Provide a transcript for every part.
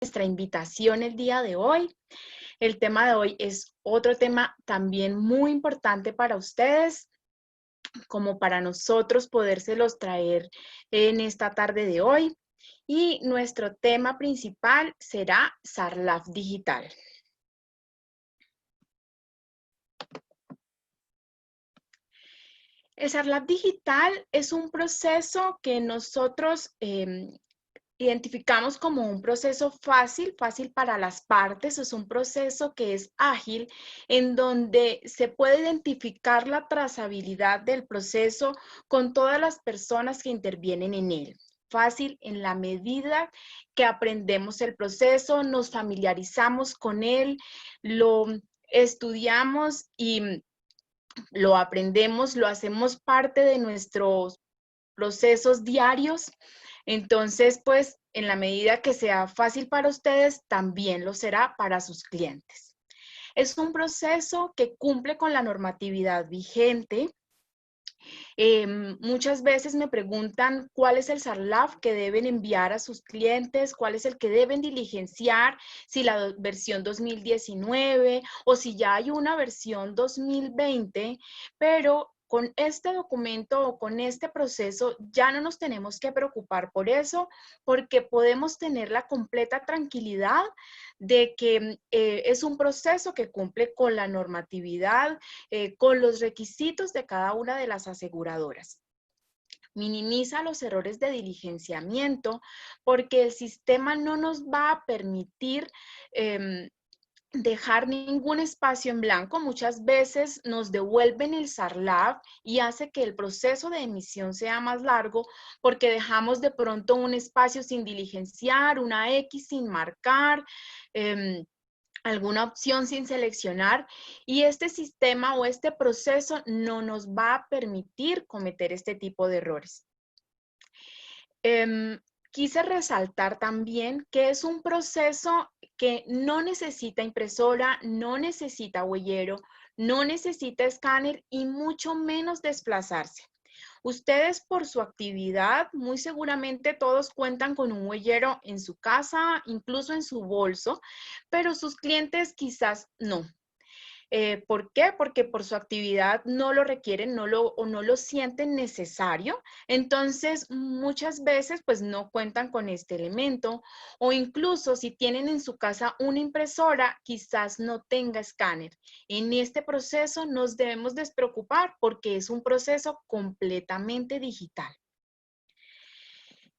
nuestra invitación el día de hoy. El tema de hoy es otro tema también muy importante para ustedes, como para nosotros podérselos traer en esta tarde de hoy. Y nuestro tema principal será Sarlaf Digital. El Sarlaf Digital es un proceso que nosotros identificamos como un proceso fácil para las partes. Es un proceso que es ágil, en donde se puede identificar la trazabilidad del proceso con todas las personas que intervienen en él. Fácil en la medida que aprendemos el proceso, nos familiarizamos con él, lo estudiamos y lo aprendemos, lo hacemos parte de nuestros procesos diarios. Entonces, pues, en la medida que sea fácil para ustedes, también lo será para sus clientes. Es un proceso que cumple con la normatividad vigente. Muchas veces me preguntan cuál es el Sarlaf que deben enviar a sus clientes, cuál es el que deben diligenciar, si la versión 2019 o si ya hay una versión 2020, pero con este documento o con este proceso ya no nos tenemos que preocupar por eso, porque podemos tener la completa tranquilidad de que es un proceso que cumple con la normatividad, con los requisitos de cada una de las aseguradoras. Minimiza los errores de diligenciamiento porque el sistema no nos va a permitir dejar ningún espacio en blanco. Muchas veces nos devuelven el Sarlaf y hace que el proceso de emisión sea más largo porque dejamos de pronto un espacio sin diligenciar, una X sin marcar, alguna opción sin seleccionar, y este sistema o este proceso no nos va a permitir cometer este tipo de errores. Quise resaltar también que es un proceso que no necesita impresora, no necesita huellero, no necesita escáner y mucho menos desplazarse. Ustedes por su actividad, muy seguramente todos cuentan con un huellero en su casa, incluso en su bolso, pero sus clientes quizás no. ¿Por qué? Porque por su actividad no lo requieren o no lo sienten necesario. Entonces, muchas veces pues no cuentan con este elemento, o incluso si tienen en su casa una impresora, quizás no tenga escáner. En este proceso nos debemos despreocupar porque es un proceso completamente digital.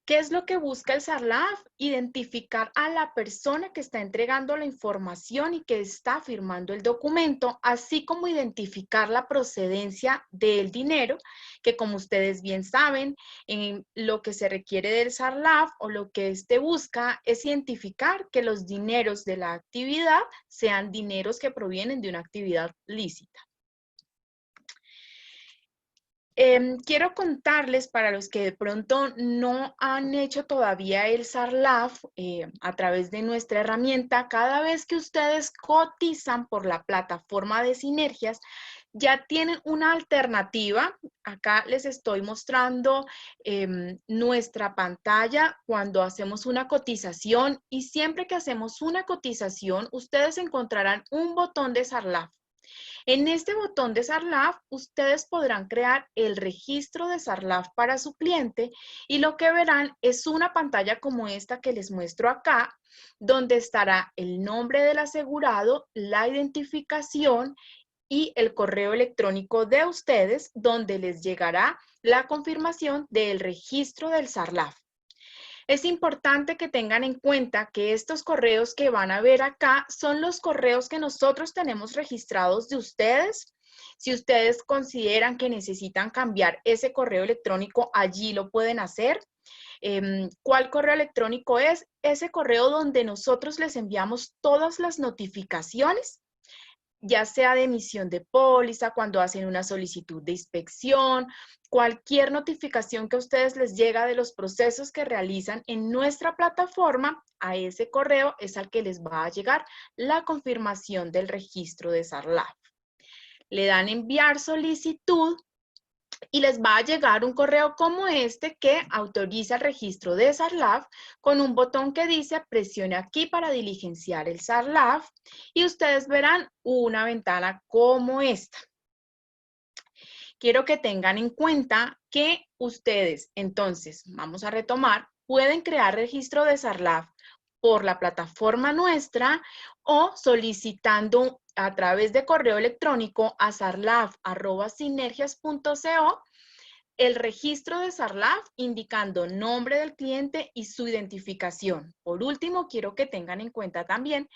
¿Qué es lo que busca el Sarlaf? Identificar a la persona que está entregando la información y que está firmando el documento, así como identificar la procedencia del dinero, que como ustedes bien saben, en lo que se requiere del Sarlaf o lo que éste busca es identificar que los dineros de la actividad sean dineros que provienen de una actividad lícita. Quiero contarles para los que de pronto no han hecho todavía el Sarlaf a través de nuestra herramienta. Cada vez que ustedes cotizan por la plataforma de Sinergias, ya tienen una alternativa. Acá les estoy mostrando nuestra pantalla cuando hacemos una cotización, y siempre que hacemos una cotización, ustedes encontrarán un botón de Sarlaf. En este botón de Sarlaf, ustedes podrán crear el registro de Sarlaf para su cliente, y lo que verán es una pantalla como esta que les muestro acá, donde estará el nombre del asegurado, la identificación y el correo electrónico de ustedes, donde les llegará la confirmación del registro del Sarlaf. Es importante que tengan en cuenta que estos correos que van a ver acá son los correos que nosotros tenemos registrados de ustedes. Si ustedes consideran que necesitan cambiar ese correo electrónico, allí lo pueden hacer. ¿Cuál correo electrónico es? Ese correo donde nosotros les enviamos todas las notificaciones, ya sea de emisión de póliza, cuando hacen una solicitud de inspección, cualquier notificación que a ustedes les llega de los procesos que realizan en nuestra plataforma, a ese correo es al que les va a llegar la confirmación del registro de Sarlaf. Le dan enviar solicitud y les va a llegar un correo como este que autoriza el registro de SARLAF con un botón que dice presione aquí para diligenciar el SARLAF y ustedes verán una ventana como esta. Quiero que tengan en cuenta que ustedes, entonces, vamos a retomar, pueden crear registro de SARLAF por la plataforma nuestra o solicitando a través de correo electrónico a sarlaf@sinergias.co el registro de SARLAF indicando nombre del cliente y su identificación. Por último, quiero que tengan en cuenta también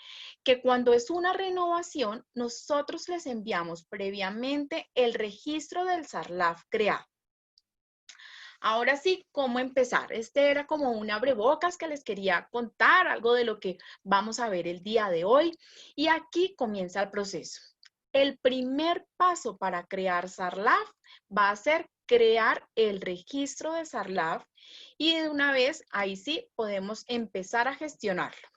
que cuando es una renovación, nosotros les enviamos previamente el registro del SARLAF creado. Ahora sí, ¿cómo empezar? Este era como un abrebocas que les quería contar, algo de lo que vamos a ver el día de hoy. Y aquí comienza el proceso. El primer paso para crear SARLAF va a ser crear el registro de SARLAF y de una vez ahí sí podemos empezar a gestionarlo.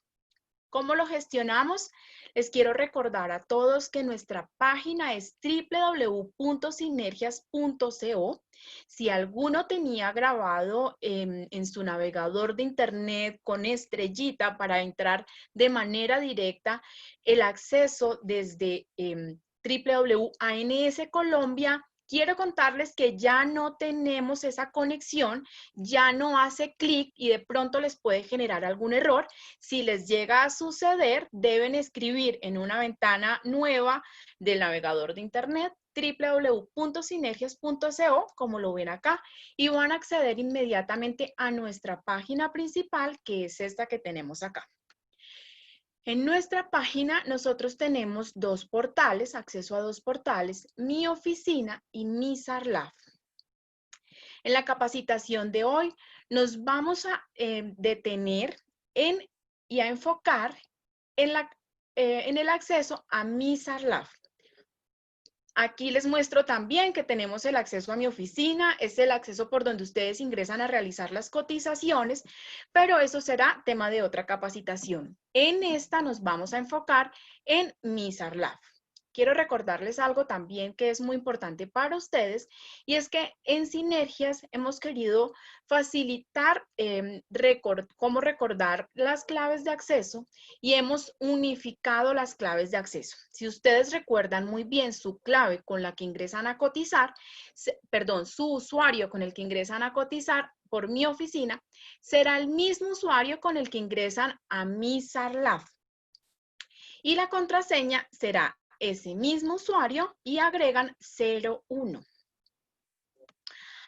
¿Cómo lo gestionamos? Les quiero recordar a todos que nuestra página es www.sinergias.co. Si alguno tenía grabado en su navegador de internet con estrellita para entrar de manera directa el acceso desde www.ans Colombia, quiero contarles que ya no tenemos esa conexión, ya no hace clic y de pronto les puede generar algún error. Si les llega a suceder, deben escribir en una ventana nueva del navegador de internet www.sinergias.co, como lo ven acá, y van a acceder inmediatamente a nuestra página principal, que es esta que tenemos acá. En nuestra página nosotros tenemos dos portales, acceso a dos portales, Mi Oficina y Mi SARLAF. En la capacitación de hoy nos vamos a detener y a enfocar en el acceso a Mi SARLAF. Aquí les muestro también que tenemos el acceso a Mi Oficina, es el acceso por donde ustedes ingresan a realizar las cotizaciones, pero eso será tema de otra capacitación. En esta nos vamos a enfocar en Mi SARLAF. Quiero recordarles algo también que es muy importante para ustedes y es que en Sinergias hemos querido facilitar cómo recordar las claves de acceso y hemos unificado las claves de acceso. Si ustedes recuerdan muy bien su clave con la que ingresan a cotizar, su usuario con el que ingresan a cotizar por Mi Oficina, será el mismo usuario con el que ingresan a Mi SARLAF. Y la contraseña será ese mismo usuario y agregan 01.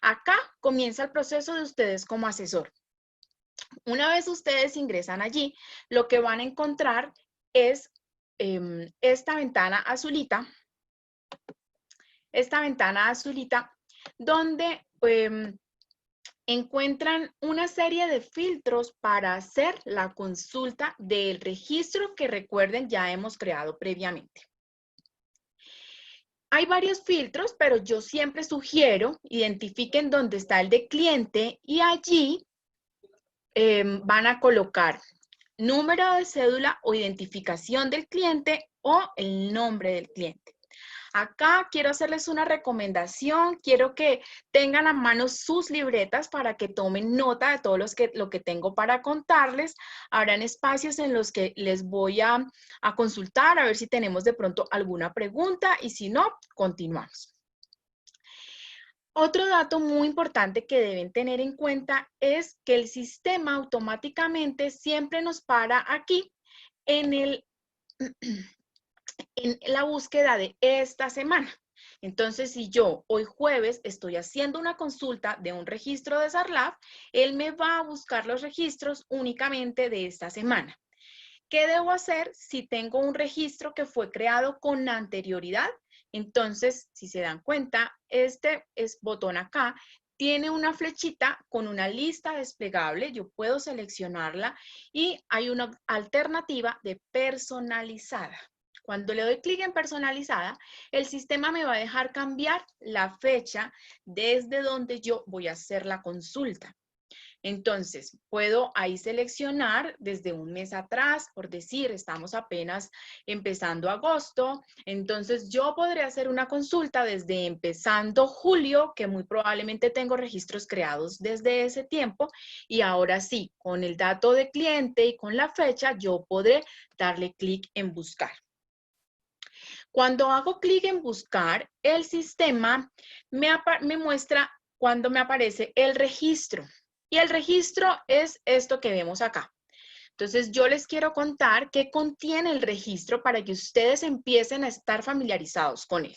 Acá comienza el proceso de ustedes como asesor. Una vez ustedes ingresan allí, lo que van a encontrar es esta ventana azulita, donde encuentran una serie de filtros para hacer la consulta del registro que recuerden ya hemos creado previamente. Hay varios filtros, pero yo siempre sugiero identifiquen dónde está el de cliente y allí van a colocar número de cédula o identificación del cliente o el nombre del cliente. Acá quiero hacerles una recomendación, quiero que tengan a mano sus libretas para que tomen nota de todo lo que tengo para contarles. Habrán espacios en los que les voy a consultar a ver si tenemos de pronto alguna pregunta y si no, continuamos. Otro dato muy importante que deben tener en cuenta es que el sistema automáticamente siempre nos para aquí en la búsqueda de esta semana. Entonces, si yo hoy jueves estoy haciendo una consulta de un registro de SARLAF, él me va a buscar los registros únicamente de esta semana. ¿Qué debo hacer si tengo un registro que fue creado con anterioridad? Entonces, si se dan cuenta, este botón acá tiene una flechita con una lista desplegable. Yo puedo seleccionarla y hay una alternativa de personalizada. Cuando le doy clic en personalizada, el sistema me va a dejar cambiar la fecha desde donde yo voy a hacer la consulta. Entonces, puedo ahí seleccionar desde un mes atrás, por decir, estamos apenas empezando agosto, entonces yo podré hacer una consulta desde empezando julio, que muy probablemente tengo registros creados desde ese tiempo, y ahora sí, con el dato de cliente y con la fecha, yo podré darle clic en buscar. Cuando hago clic en buscar, el sistema me muestra cuando me aparece el registro. Y el registro es esto que vemos acá. Entonces, yo les quiero contar qué contiene el registro para que ustedes empiecen a estar familiarizados con él.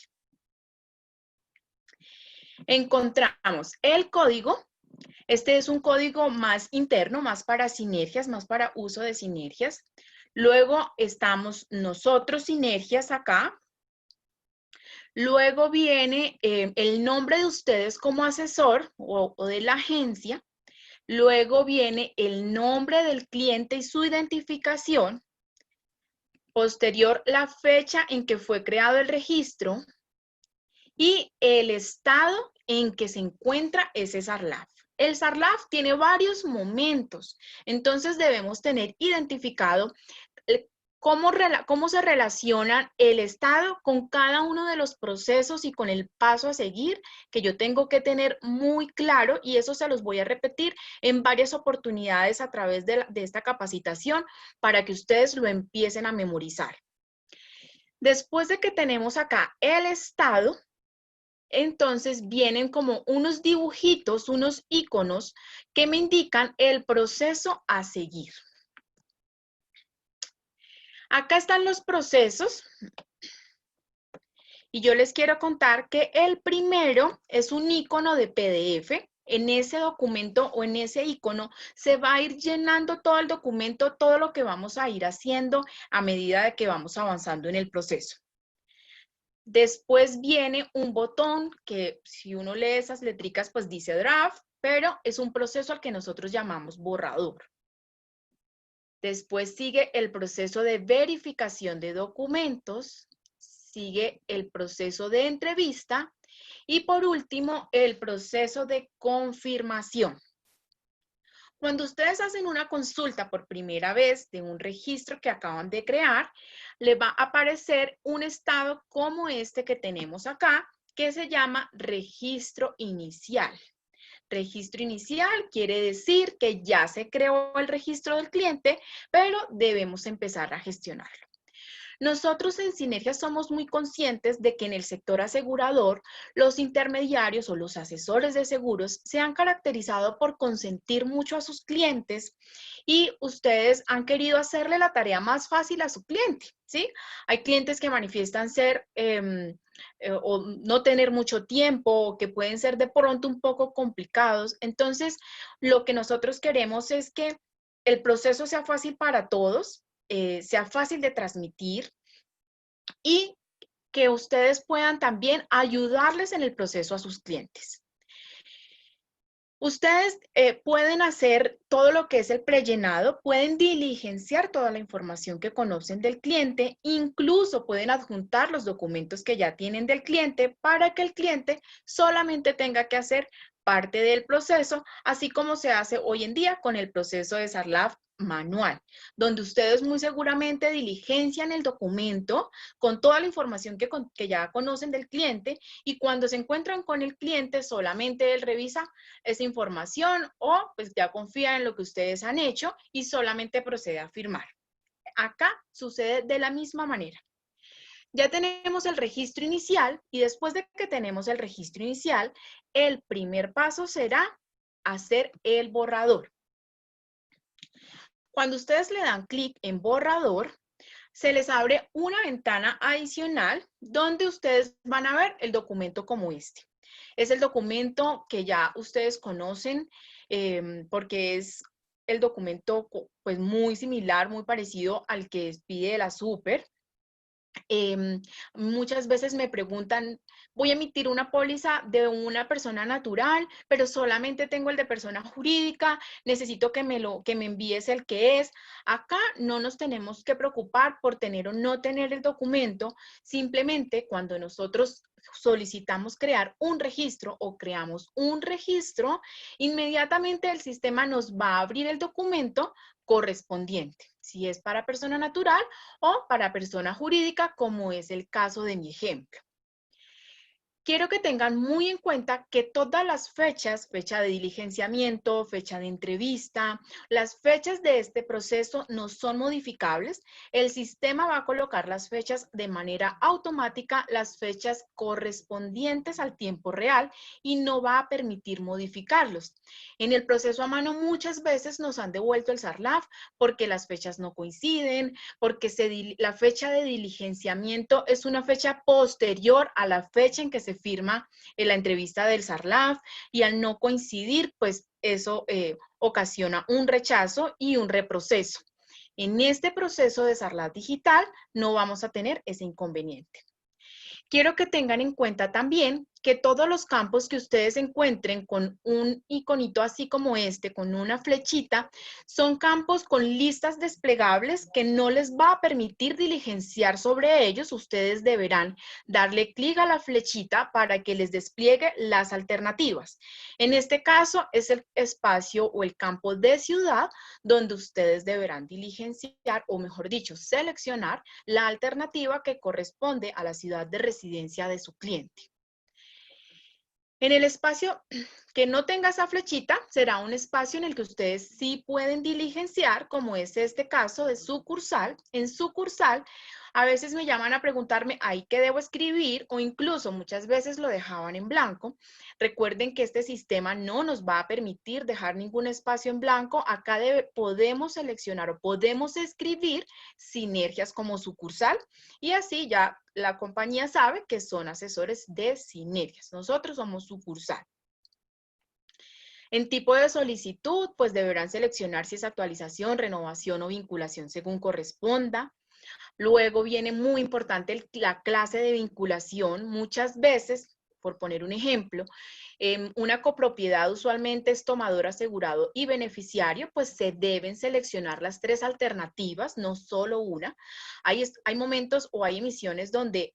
Encontramos el código. Este es un código más interno, más para sinergias, más para uso de sinergias. Luego estamos nosotros, sinergias, acá. Luego viene el nombre de ustedes como asesor o de la agencia. Luego viene el nombre del cliente y su identificación. Posterior, la fecha en que fue creado el registro y el estado en que se encuentra ese SARLAF. El SARLAF tiene varios momentos, entonces debemos tener identificado cómo se relaciona el estado con cada uno de los procesos y con el paso a seguir que yo tengo que tener muy claro, y eso se los voy a repetir en varias oportunidades a través de esta capacitación para que ustedes lo empiecen a memorizar. Después de que tenemos acá el estado, entonces vienen como unos dibujitos, unos iconos que me indican el proceso a seguir. Acá están los procesos y yo les quiero contar que el primero es un icono de PDF. En ese documento o en ese icono se va a ir llenando todo el documento, todo lo que vamos a ir haciendo a medida de que vamos avanzando en el proceso. Después viene un botón que si uno lee esas letricas pues dice draft, pero es un proceso al que nosotros llamamos borrador. Después sigue el proceso de verificación de documentos, sigue el proceso de entrevista y por último el proceso de confirmación. Cuando ustedes hacen una consulta por primera vez de un registro que acaban de crear, le va a aparecer un estado como este que tenemos acá, que se llama registro inicial. Registro inicial quiere decir que ya se creó el registro del cliente, pero debemos empezar a gestionarlo. Nosotros en Sinergia somos muy conscientes de que en el sector asegurador, los intermediarios o los asesores de seguros se han caracterizado por consentir mucho a sus clientes y ustedes han querido hacerle la tarea más fácil a su cliente, ¿sí? Hay clientes que manifiestan ser o no tener mucho tiempo, o que pueden ser de pronto un poco complicados. Entonces, lo que nosotros queremos es que el proceso sea fácil para todos, sea fácil de transmitir y que ustedes puedan también ayudarles en el proceso a sus clientes. Ustedes pueden hacer todo lo que es el prellenado, pueden diligenciar toda la información que conocen del cliente, incluso pueden adjuntar los documentos que ya tienen del cliente para que el cliente solamente tenga que hacer parte del proceso, así como se hace hoy en día con el proceso de SARLAF manual, donde ustedes muy seguramente diligencian el documento con toda la información que ya conocen del cliente y cuando se encuentran con el cliente solamente él revisa esa información o pues ya confía en lo que ustedes han hecho y solamente procede a firmar. Acá sucede de la misma manera. Ya tenemos el registro inicial y después de que tenemos el registro inicial, el primer paso será hacer el borrador. Cuando ustedes le dan clic en borrador, se les abre una ventana adicional donde ustedes van a ver el documento como este. Es el documento que ya ustedes conocen porque es el documento pues muy similar, muy parecido al que pide la Super. Muchas veces me preguntan, voy a emitir una póliza de una persona natural, pero solamente tengo el de persona jurídica, necesito que me envíes el que es. Acá no nos tenemos que preocupar por tener o no tener el documento, simplemente cuando nosotros solicitamos crear un registro o creamos un registro, inmediatamente el sistema nos va a abrir el documento correspondiente, si es para persona natural o para persona jurídica, como es el caso de mi ejemplo. Quiero que tengan muy en cuenta que todas las fechas, fecha de diligenciamiento, fecha de entrevista, las fechas de este proceso no son modificables. El sistema va a colocar las fechas de manera automática, las fechas correspondientes al tiempo real y no va a permitir modificarlos. En el proceso a mano muchas veces nos han devuelto el SARLAF porque las fechas no coinciden, porque la fecha de diligenciamiento es una fecha posterior a la fecha en que se firma en la entrevista del SARLAF y al no coincidir, pues eso ocasiona un rechazo y un reproceso. En este proceso de SARLAF digital no vamos a tener ese inconveniente. Quiero que tengan en cuenta también que todos los campos que ustedes encuentren con un iconito así como este, con una flechita, son campos con listas desplegables que no les va a permitir diligenciar sobre ellos. Ustedes deberán darle clic a la flechita para que les despliegue las alternativas. En este caso es el espacio o el campo de ciudad donde ustedes deberán diligenciar, o mejor dicho, seleccionar la alternativa que corresponde a la ciudad de residencia de su cliente. En el espacio que no tenga esa flechita, será un espacio en el que ustedes sí pueden diligenciar, como es este caso de sucursal. En sucursal, a veces me llaman a preguntarme, ¿ahí qué debo escribir? O incluso muchas veces lo dejaban en blanco. Recuerden que este sistema no nos va a permitir dejar ningún espacio en blanco. Acá podemos seleccionar o podemos escribir sinergias como sucursal y así ya la compañía sabe que son asesores de sinergias. Nosotros somos sucursal. En tipo de solicitud, pues deberán seleccionar si es actualización, renovación o vinculación según corresponda. Luego viene muy importante la clase de vinculación. Muchas veces, por poner un ejemplo, una copropiedad usualmente es tomador asegurado y beneficiario, pues se deben seleccionar las tres alternativas, no solo una. Hay momentos o hay emisiones donde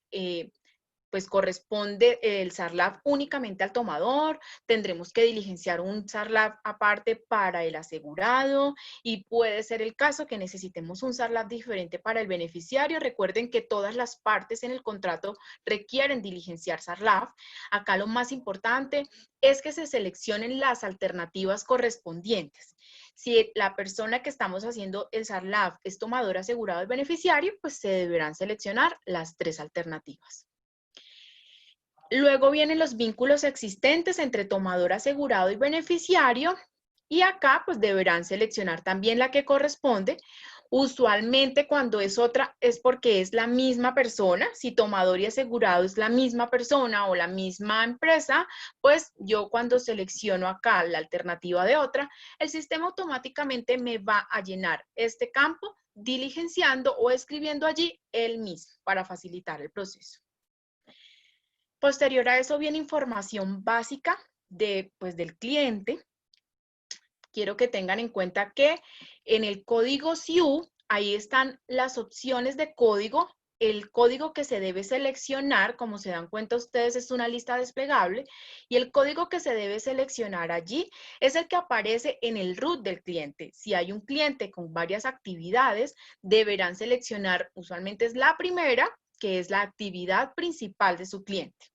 pues corresponde el SARLAF únicamente al tomador, tendremos que diligenciar un SARLAF aparte para el asegurado y puede ser el caso que necesitemos un SARLAF diferente para el beneficiario. Recuerden que todas las partes en el contrato requieren diligenciar SARLAF. Acá lo más importante es que se seleccionen las alternativas correspondientes. Si la persona que estamos haciendo el SARLAF es tomador asegurado del beneficiario, pues se deberán seleccionar las tres alternativas. Luego vienen los vínculos existentes entre tomador asegurado y beneficiario y acá pues deberán seleccionar también la que corresponde. Usualmente cuando es otra es porque es la misma persona. Si tomador y asegurado es la misma persona o la misma empresa, pues yo cuando selecciono acá la alternativa de otra, el sistema automáticamente me va a llenar este campo diligenciando o escribiendo allí él mismo para facilitar el proceso. Posterior a eso viene información básica del cliente. Quiero que tengan en cuenta que en el código SIU, ahí están las opciones de código. El código que se debe seleccionar, como se dan cuenta ustedes, es una lista desplegable. Y el código que se debe seleccionar allí es el que aparece en el root del cliente. Si hay un cliente con varias actividades, deberán seleccionar, usualmente es la primera, que es la actividad principal de su cliente.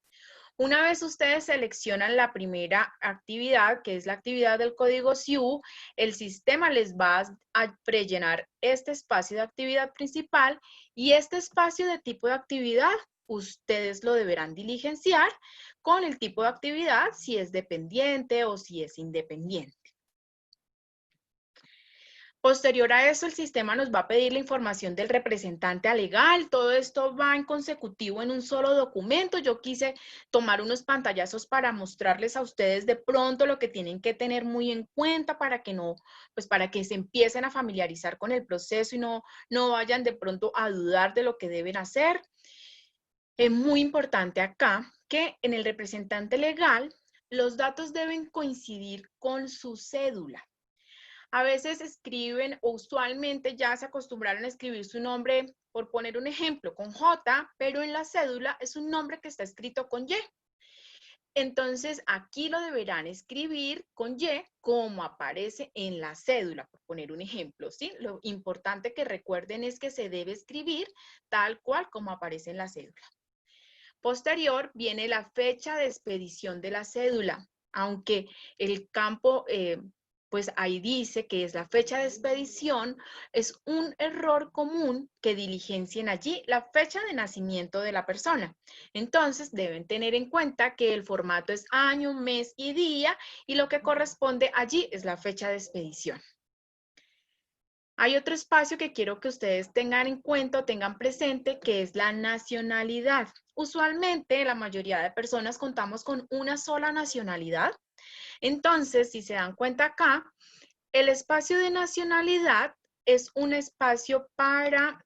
Una vez ustedes seleccionan la primera actividad, que es la actividad del código SIU, el sistema les va a prellenar este espacio de actividad principal y este espacio de tipo de actividad ustedes lo deberán diligenciar con el tipo de actividad, si es dependiente o si es independiente. Posterior a eso, el sistema nos va a pedir la información del representante legal. Todo esto va en consecutivo en un solo documento. Yo quise tomar unos pantallazos para mostrarles a ustedes de pronto lo que tienen que tener muy en cuenta para que no, pues para que se empiecen a familiarizar con el proceso y no vayan de pronto a dudar de lo que deben hacer. Es muy importante acá que en el representante legal los datos deben coincidir con su cédula. A veces escriben, o usualmente ya se acostumbraron a escribir su nombre, por poner un ejemplo, con J, pero en la cédula es un nombre que está escrito con Y. Entonces, aquí lo deberán escribir con Y como aparece en la cédula, por poner un ejemplo, ¿sí? Lo importante que recuerden es que se debe escribir tal cual como aparece en la cédula. Posterior viene la fecha de expedición de la cédula, aunque el campo, pues ahí dice que es la fecha de expedición, es un error común que diligencien allí la fecha de nacimiento de la persona. Entonces deben tener en cuenta que el formato es año, mes y día y lo que corresponde allí es la fecha de expedición. Hay otro espacio que quiero que ustedes tengan en cuenta o tengan presente, que es la nacionalidad. Usualmente, la mayoría de personas contamos con una sola nacionalidad. Entonces, si se dan cuenta acá, el espacio de nacionalidad es un espacio para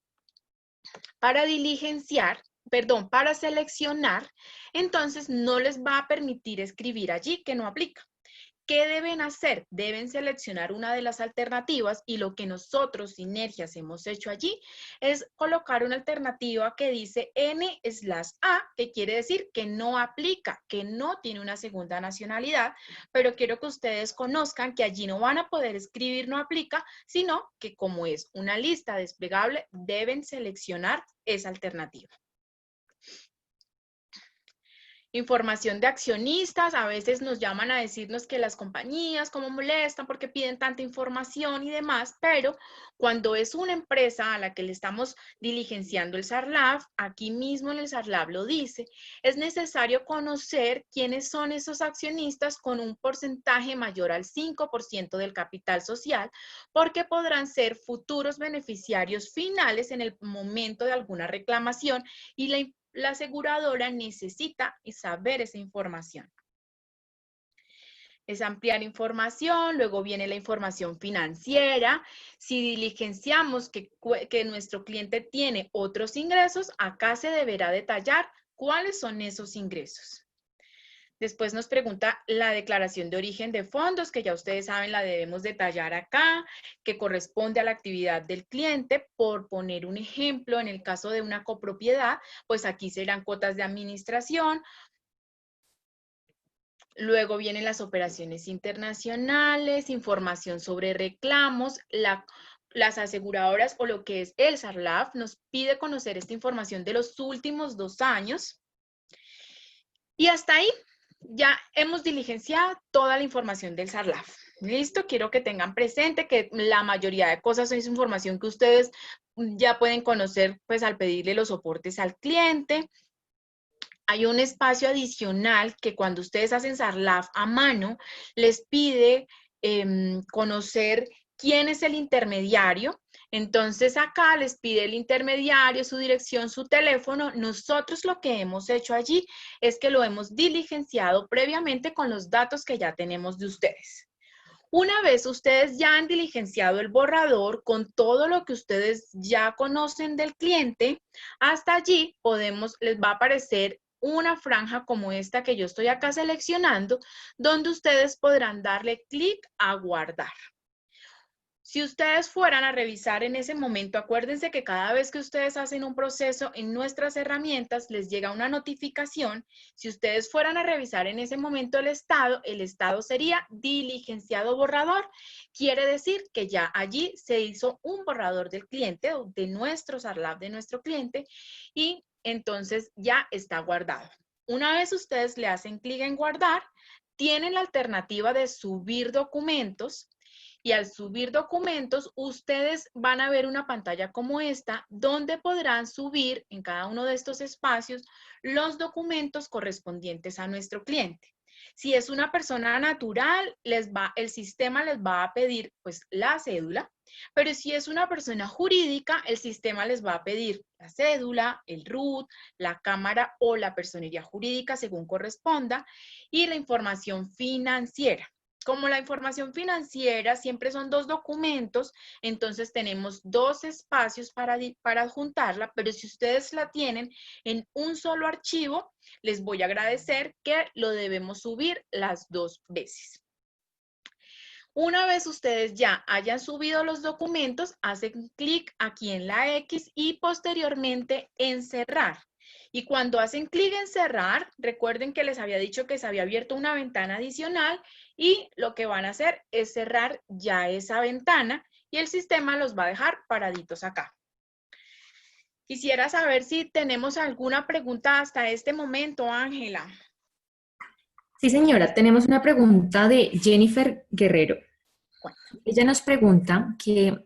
diligenciar, perdón, para seleccionar. Entonces, no les va a permitir escribir allí que no aplica. ¿Qué deben hacer? Deben seleccionar una de las alternativas y lo que nosotros, Sinergias, hemos hecho allí es colocar una alternativa que dice N/A, que quiere decir que no aplica, que no tiene una segunda nacionalidad, pero quiero que ustedes conozcan que allí no van a poder escribir no aplica, sino que como es una lista desplegable, deben seleccionar esa alternativa. Información de accionistas, a veces nos llaman a decirnos que las compañías cómo molestan porque piden tanta información y demás, pero cuando es una empresa a la que le estamos diligenciando el SARLAF, aquí mismo en el SARLAF lo dice, es necesario conocer quiénes son esos accionistas con un porcentaje mayor al 5% del capital social, porque podrán ser futuros beneficiarios finales en el momento de alguna reclamación y la aseguradora necesita saber esa información. Es ampliar información, luego viene la información financiera. Si diligenciamos que nuestro cliente tiene otros ingresos, acá se deberá detallar cuáles son esos ingresos. Después nos pregunta la declaración de origen de fondos, que ya ustedes saben la debemos detallar acá, que corresponde a la actividad del cliente. Por poner un ejemplo, en el caso de una copropiedad, pues aquí serán cuotas de administración. Luego vienen las operaciones internacionales, información sobre reclamos, las aseguradoras o lo que es el SARLAF nos pide conocer esta información de los últimos 2 años. Y hasta ahí ya hemos diligenciado toda la información del SARLAF. Listo, quiero que tengan presente que la mayoría de cosas es información que ustedes ya pueden conocer pues al pedirle los soportes al cliente. Hay un espacio adicional que cuando ustedes hacen SARLAF a mano, les pide conocer quién es el intermediario. Entonces acá les pide el intermediario, su dirección, su teléfono. Nosotros lo que hemos hecho allí es que lo hemos diligenciado previamente con los datos que ya tenemos de ustedes. Una vez ustedes ya han diligenciado el borrador con todo lo que ustedes ya conocen del cliente, hasta allí les va a aparecer una franja como esta que yo estoy acá seleccionando, donde ustedes podrán darle clic a guardar. Si ustedes fueran a revisar en ese momento, acuérdense que cada vez que ustedes hacen un proceso en nuestras herramientas, les llega una notificación. Si ustedes fueran a revisar en ese momento el estado sería diligenciado borrador. Quiere decir que ya allí se hizo un borrador del cliente, o de nuestro SARLAF, de nuestro cliente, y entonces ya está guardado. Una vez ustedes le hacen clic en guardar, tienen la alternativa de subir documentos. Y al subir documentos, ustedes van a ver una pantalla como esta, donde podrán subir en cada uno de estos espacios los documentos correspondientes a nuestro cliente. Si es una persona natural, el sistema les va a pedir pues la cédula, pero si es una persona jurídica, el sistema les va a pedir la cédula, el RUT, la cámara o la personería jurídica según corresponda y la información financiera. Como la información financiera siempre son 2 documentos, entonces tenemos 2 espacios para adjuntarla, pero si ustedes la tienen en un solo archivo, les voy a agradecer que lo debemos subir las 2 veces. Una vez ustedes ya hayan subido los documentos, hacen clic aquí en la X y posteriormente en cerrar. Y cuando hacen clic en cerrar, recuerden que les había dicho que se había abierto una ventana adicional y lo que van a hacer es cerrar ya esa ventana y el sistema los va a dejar paraditos acá. Quisiera saber si tenemos alguna pregunta hasta este momento, Ángela. Sí, señora, tenemos una pregunta de Jennifer Guerrero. Ella nos pregunta que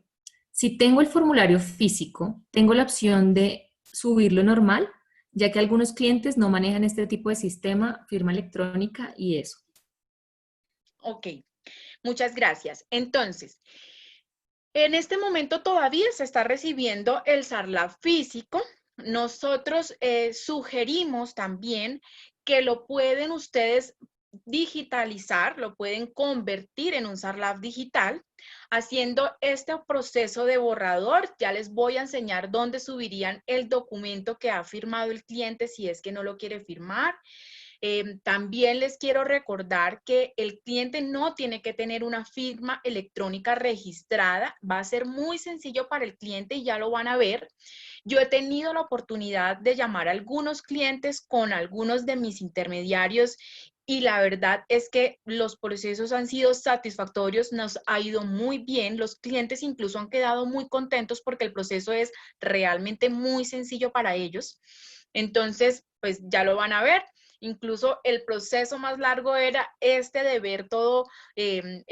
si tengo el formulario físico, ¿tengo la opción de subirlo normal? Ya que algunos clientes no manejan este tipo de sistema, firma electrónica y eso. Ok, muchas gracias. Entonces, en este momento todavía se está recibiendo el SARLAF físico. Nosotros sugerimos también que lo pueden ustedes digitalizar, lo pueden convertir en un SARLAF digital, haciendo este proceso de borrador. Ya les voy a enseñar dónde subirían el documento que ha firmado el cliente si es que no lo quiere firmar. También les quiero recordar que el cliente no tiene que tener una firma electrónica registrada. Va a ser muy sencillo para el cliente y ya lo van a ver. Yo he tenido la oportunidad de llamar a algunos clientes con algunos de mis intermediarios y la verdad es que los procesos han sido satisfactorios, nos ha ido muy bien, los clientes incluso han quedado muy contentos porque el proceso es realmente muy sencillo para ellos. Entonces, pues ya lo van a ver. Incluso el proceso más largo era este de ver todo el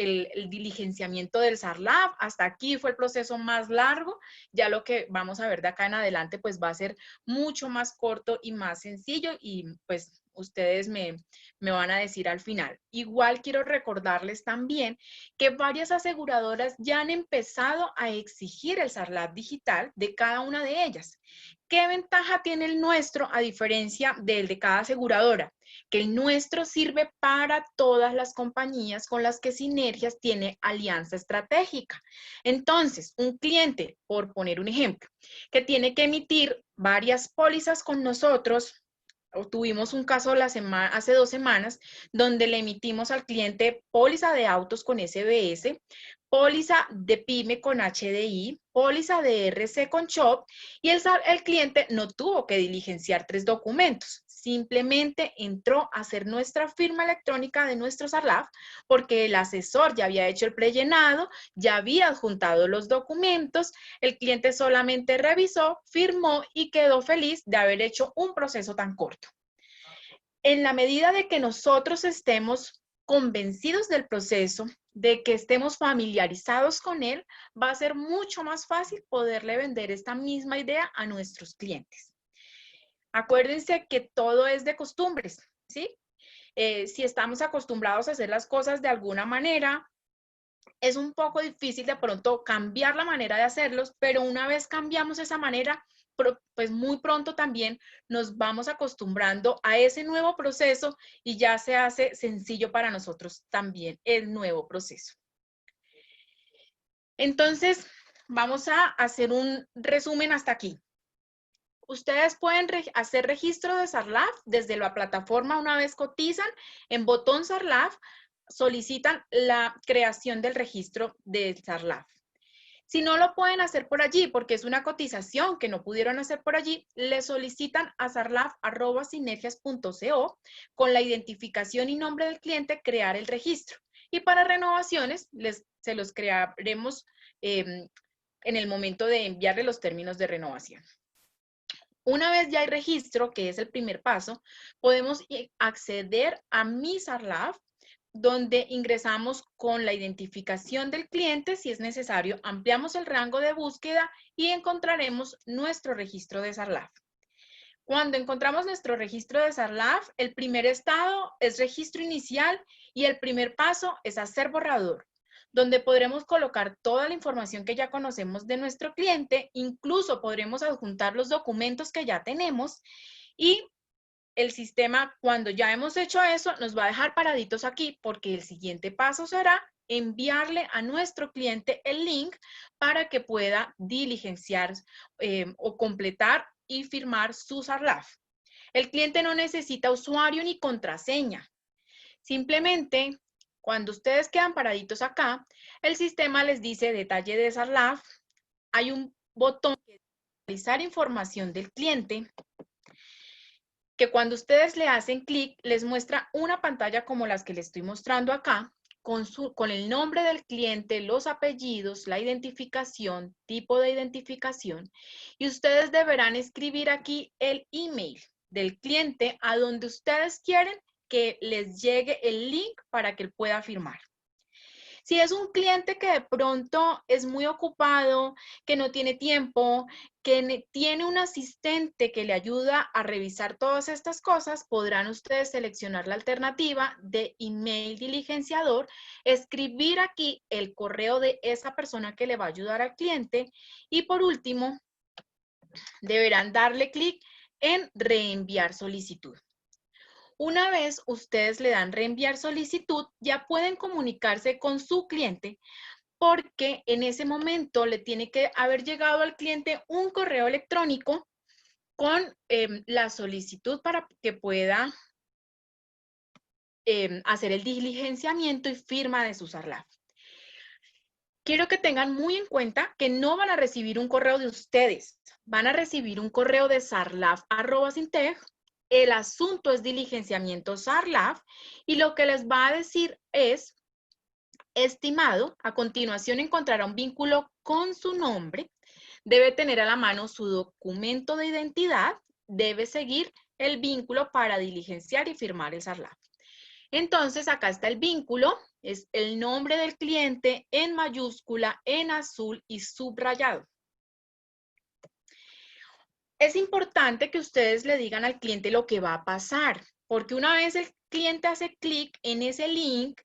diligenciamiento del SARLAF. Hasta aquí fue el proceso más largo. Ya lo que vamos a ver de acá en adelante pues va a ser mucho más corto y más sencillo y pues ustedes me van a decir al final. Igual quiero recordarles también que varias aseguradoras ya han empezado a exigir el SARLAF digital de cada una de ellas. ¿Qué ventaja tiene el nuestro a diferencia del de cada aseguradora? Que el nuestro sirve para todas las compañías con las que Sinergias tiene alianza estratégica. Entonces, un cliente, por poner un ejemplo, que tiene que emitir varias pólizas con nosotros, tuvimos un caso hace 2 semanas donde le emitimos al cliente póliza de autos con SBS, póliza de PYME con HDI, póliza de RC con SHOP y el cliente no tuvo que diligenciar 3 documentos. Simplemente entró a hacer nuestra firma electrónica de nuestro SARLAF porque el asesor ya había hecho el prellenado, ya había adjuntado los documentos, el cliente solamente revisó, firmó y quedó feliz de haber hecho un proceso tan corto. En la medida de que nosotros estemos convencidos del proceso, de que estemos familiarizados con él, va a ser mucho más fácil poderle vender esta misma idea a nuestros clientes. Acuérdense que todo es de costumbres, ¿sí? Si estamos acostumbrados a hacer las cosas de alguna manera, es un poco difícil de pronto cambiar la manera de hacerlos, pero una vez cambiamos esa manera, pues muy pronto también nos vamos acostumbrando a ese nuevo proceso y ya se hace sencillo para nosotros también el nuevo proceso. Entonces, vamos a hacer un resumen hasta aquí. Ustedes pueden hacer registro de SARLAF desde la plataforma una vez cotizan en botón SARLAF, solicitan la creación del registro de SARLAF. Si no lo pueden hacer por allí porque es una cotización que no pudieron hacer por allí, le solicitan a sarlaf@sinergias.co con la identificación y nombre del cliente crear el registro. Y para renovaciones se los crearemos en el momento de enviarle los términos de renovación. Una vez ya hay registro, que es el primer paso, podemos acceder a Mi SARLAF, donde ingresamos con la identificación del cliente, si es necesario, ampliamos el rango de búsqueda y encontraremos nuestro registro de SARLAF. Cuando encontramos nuestro registro de SARLAF, el primer estado es registro inicial y el primer paso es hacer borrador, donde podremos colocar toda la información que ya conocemos de nuestro cliente, incluso podremos adjuntar los documentos que ya tenemos y el sistema, cuando ya hemos hecho eso, nos va a dejar paraditos aquí porque el siguiente paso será enviarle a nuestro cliente el link para que pueda diligenciar o completar y firmar su SARLAF. El cliente no necesita usuario ni contraseña. Simplemente Cuando ustedes quedan paraditos acá, el sistema les dice detalle de SARLAF, hay un botón que es actualizar información del cliente, que cuando ustedes le hacen clic, les muestra una pantalla como las que les estoy mostrando acá, con el nombre del cliente, los apellidos, la identificación, tipo de identificación, y ustedes deberán escribir aquí el email del cliente a donde ustedes quieren que les llegue el link para que él pueda firmar. Si es un cliente que de pronto es muy ocupado, que no tiene tiempo, que tiene un asistente que le ayuda a revisar todas estas cosas, podrán ustedes seleccionar la alternativa de email diligenciador, escribir aquí el correo de esa persona que le va a ayudar al cliente y por último, deberán darle clic en reenviar solicitud. Una vez ustedes le dan reenviar solicitud, ya pueden comunicarse con su cliente porque en ese momento le tiene que haber llegado al cliente un correo electrónico con la solicitud para que pueda hacer el diligenciamiento y firma de su SARLAF. Quiero que tengan muy en cuenta que no van a recibir un correo de ustedes, van a recibir un correo de sarlaf@sinteg. El asunto es diligenciamiento SARLAF y lo que les va a decir es, estimado, a continuación encontrará un vínculo con su nombre, debe tener a la mano su documento de identidad, debe seguir el vínculo para diligenciar y firmar el SARLAF. Entonces, acá está el vínculo, es el nombre del cliente en mayúscula, en azul y subrayado. Es importante que ustedes le digan al cliente lo que va a pasar, porque una vez el cliente hace clic en ese link,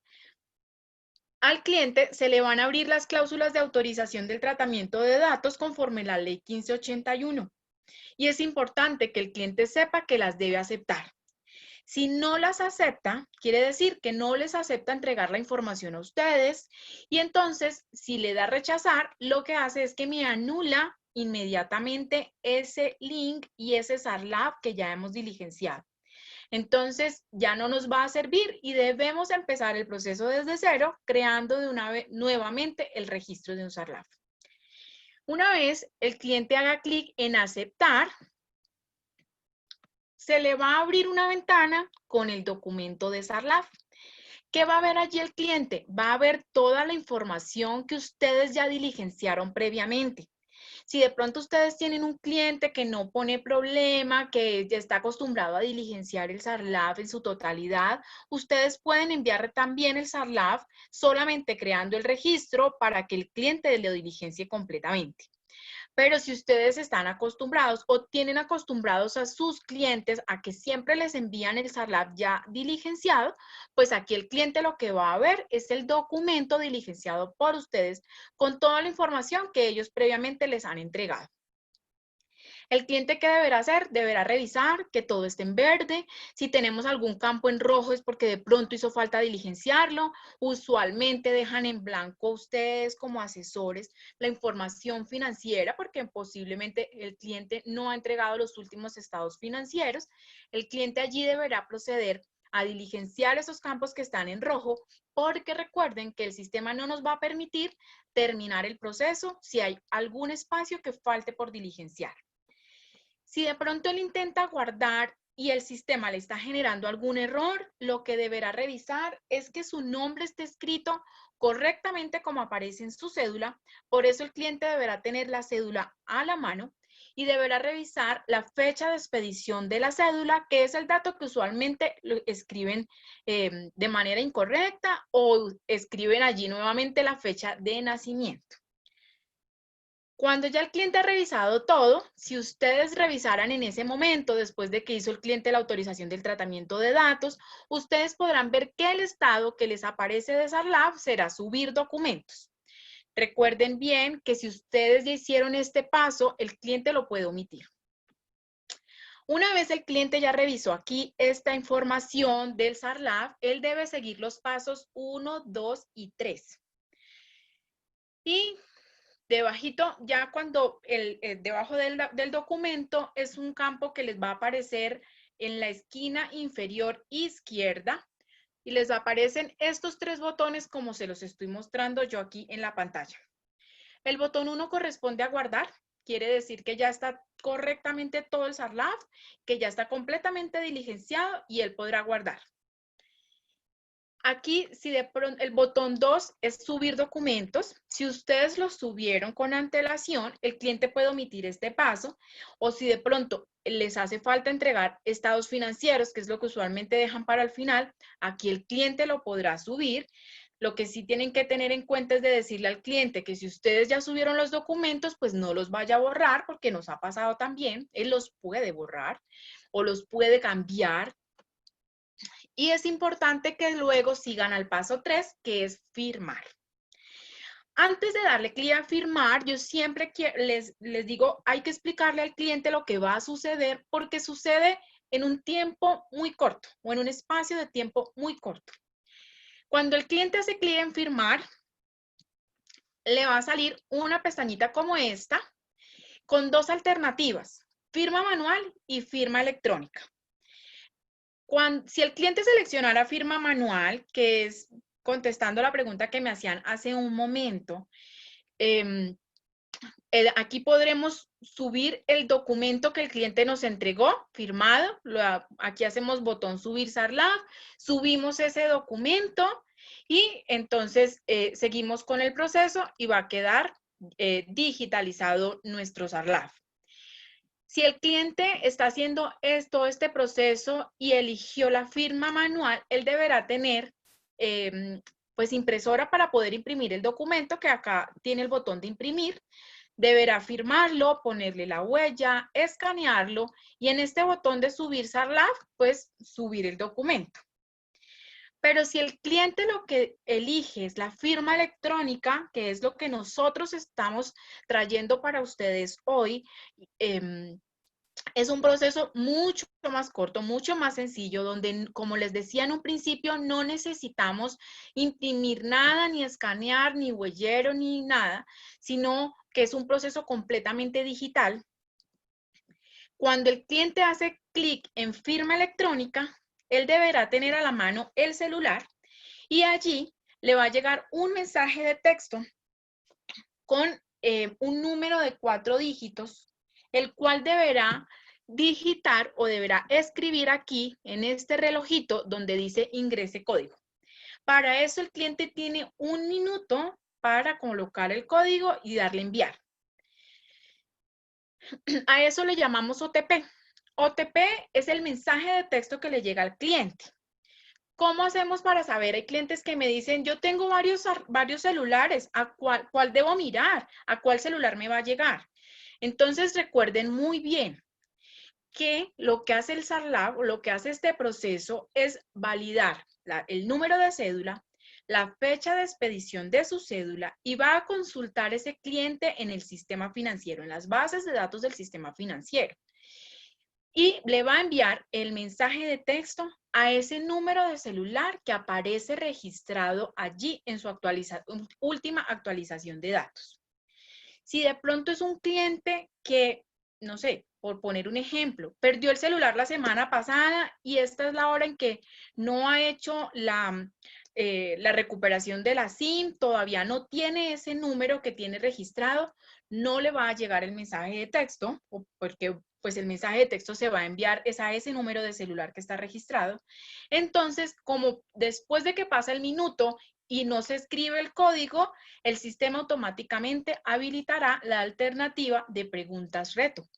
al cliente se le van a abrir las cláusulas de autorización del tratamiento de datos conforme la ley 1581. Y es importante que el cliente sepa que las debe aceptar. Si no las acepta, quiere decir que no les acepta entregar la información a ustedes y entonces si le da rechazar, lo que hace es que me anula inmediatamente ese link y ese SARLAF que ya hemos diligenciado. Entonces ya no nos va a servir y debemos empezar el proceso desde cero creando de una vez nuevamente el registro de un SARLAF. Una vez el cliente haga clic en aceptar, se le va a abrir una ventana con el documento de SARLAF. ¿Qué va a ver allí el cliente? Va a ver toda la información que ustedes ya diligenciaron previamente. Si de pronto ustedes tienen un cliente que no pone problema, que ya está acostumbrado a diligenciar el SARLAF en su totalidad, ustedes pueden enviar también el SARLAF solamente creando el registro para que el cliente lo diligencie completamente. Pero si ustedes están acostumbrados o tienen acostumbrados a sus clientes a que siempre les envían el SARLAF ya diligenciado, pues aquí el cliente lo que va a ver es el documento diligenciado por ustedes con toda la información que ellos previamente les han entregado. El cliente, ¿qué deberá hacer? Deberá revisar que todo esté en verde. Si tenemos algún campo en rojo es porque de pronto hizo falta diligenciarlo. Usualmente dejan en blanco ustedes como asesores la información financiera porque posiblemente el cliente no ha entregado los últimos estados financieros. El cliente allí deberá proceder a diligenciar esos campos que están en rojo porque recuerden que el sistema no nos va a permitir terminar el proceso si hay algún espacio que falte por diligenciar. Si de pronto él intenta guardar y el sistema le está generando algún error, lo que deberá revisar es que su nombre esté escrito correctamente como aparece en su cédula. Por eso el cliente deberá tener la cédula a la mano y deberá revisar la fecha de expedición de la cédula, que es el dato que usualmente lo escriben de manera incorrecta o escriben allí nuevamente la fecha de nacimiento. Cuando ya el cliente ha revisado todo, si ustedes revisaran en ese momento, después de que hizo el cliente la autorización del tratamiento de datos, ustedes podrán ver que el estado que les aparece de SARLAF será subir documentos. Recuerden bien que si ustedes ya hicieron este paso, el cliente lo puede omitir. Una vez el cliente ya revisó aquí esta información del SARLAF, él debe seguir los pasos 1, 2 y 3. Y debajito, ya cuando debajo del documento es un campo que les va a aparecer en la esquina inferior izquierda, y les aparecen estos tres botones como se los estoy mostrando yo aquí en la pantalla. El botón 1 corresponde a guardar, quiere decir que ya está correctamente todo el SARLAF, que ya está completamente diligenciado y él podrá guardar. Aquí, si de pronto, el botón 2 es subir documentos. Si ustedes los subieron con antelación, el cliente puede omitir este paso, o si de pronto les hace falta entregar estados financieros, que es lo que usualmente dejan para el final, aquí el cliente lo podrá subir. Lo que sí tienen que tener en cuenta es de decirle al cliente que si ustedes ya subieron los documentos, pues no los vaya a borrar, porque nos ha pasado también, él los puede borrar o los puede cambiar. Y es importante que luego sigan al paso 3, que es firmar. Antes de darle clic a firmar, yo siempre les digo, hay que explicarle al cliente lo que va a suceder, porque sucede en un tiempo muy corto o en un espacio de tiempo muy corto. Cuando el cliente hace clic en firmar, le va a salir una pestañita como esta, con dos alternativas, firma manual y firma electrónica. Si el cliente seleccionara firma manual, que es contestando la pregunta que me hacían hace un momento, aquí podremos subir el documento que el cliente nos entregó, firmado. Aquí hacemos botón subir SARLAF, subimos ese documento y entonces seguimos con el proceso y va a quedar digitalizado nuestro SARLAF. Si el cliente está haciendo todo este proceso y eligió la firma manual, él deberá tener pues impresora para poder imprimir el documento, que acá tiene el botón de imprimir. Deberá firmarlo, ponerle la huella, escanearlo y en este botón de subir SARLAF, pues subir el documento. Pero si el cliente lo que elige es la firma electrónica, que es lo que nosotros estamos trayendo para ustedes hoy, es un proceso mucho más corto, mucho más sencillo, donde, como les decía en un principio, no necesitamos imprimir nada, ni escanear, ni huellero, ni nada, sino que es un proceso completamente digital. Cuando el cliente hace clic en firma electrónica, él deberá tener a la mano el celular y allí le va a llegar un mensaje de texto con un número de 4 dígitos, el cual deberá digitar o deberá escribir aquí en este relojito donde dice ingrese código. Para eso el cliente tiene 1 minuto para colocar el código y darle enviar. A eso le llamamos OTP. OTP es el mensaje de texto que le llega al cliente. ¿Cómo hacemos para saber? Hay clientes que me dicen, yo tengo varios celulares, ¿a cuál debo mirar? ¿A cuál celular me va a llegar? Entonces recuerden muy bien que lo que hace el SARLAF o lo que hace este proceso es validar el número de cédula, la fecha de expedición de su cédula y va a consultar ese cliente en el sistema financiero, en las bases de datos del sistema financiero. Y le va a enviar el mensaje de texto a ese número de celular que aparece registrado allí en su última actualización de datos. Si de pronto es un cliente que, no sé, por poner un ejemplo, perdió el celular la semana pasada y esta es la hora en que no ha hecho la recuperación de la SIM, todavía no tiene ese número que tiene registrado, no le va a llegar el mensaje de texto, porque pues el mensaje de texto se va a enviar a ese número de celular que está registrado. Entonces, como después de que pasa el minuto y no se escribe el código, el sistema automáticamente habilitará la alternativa de preguntas reto.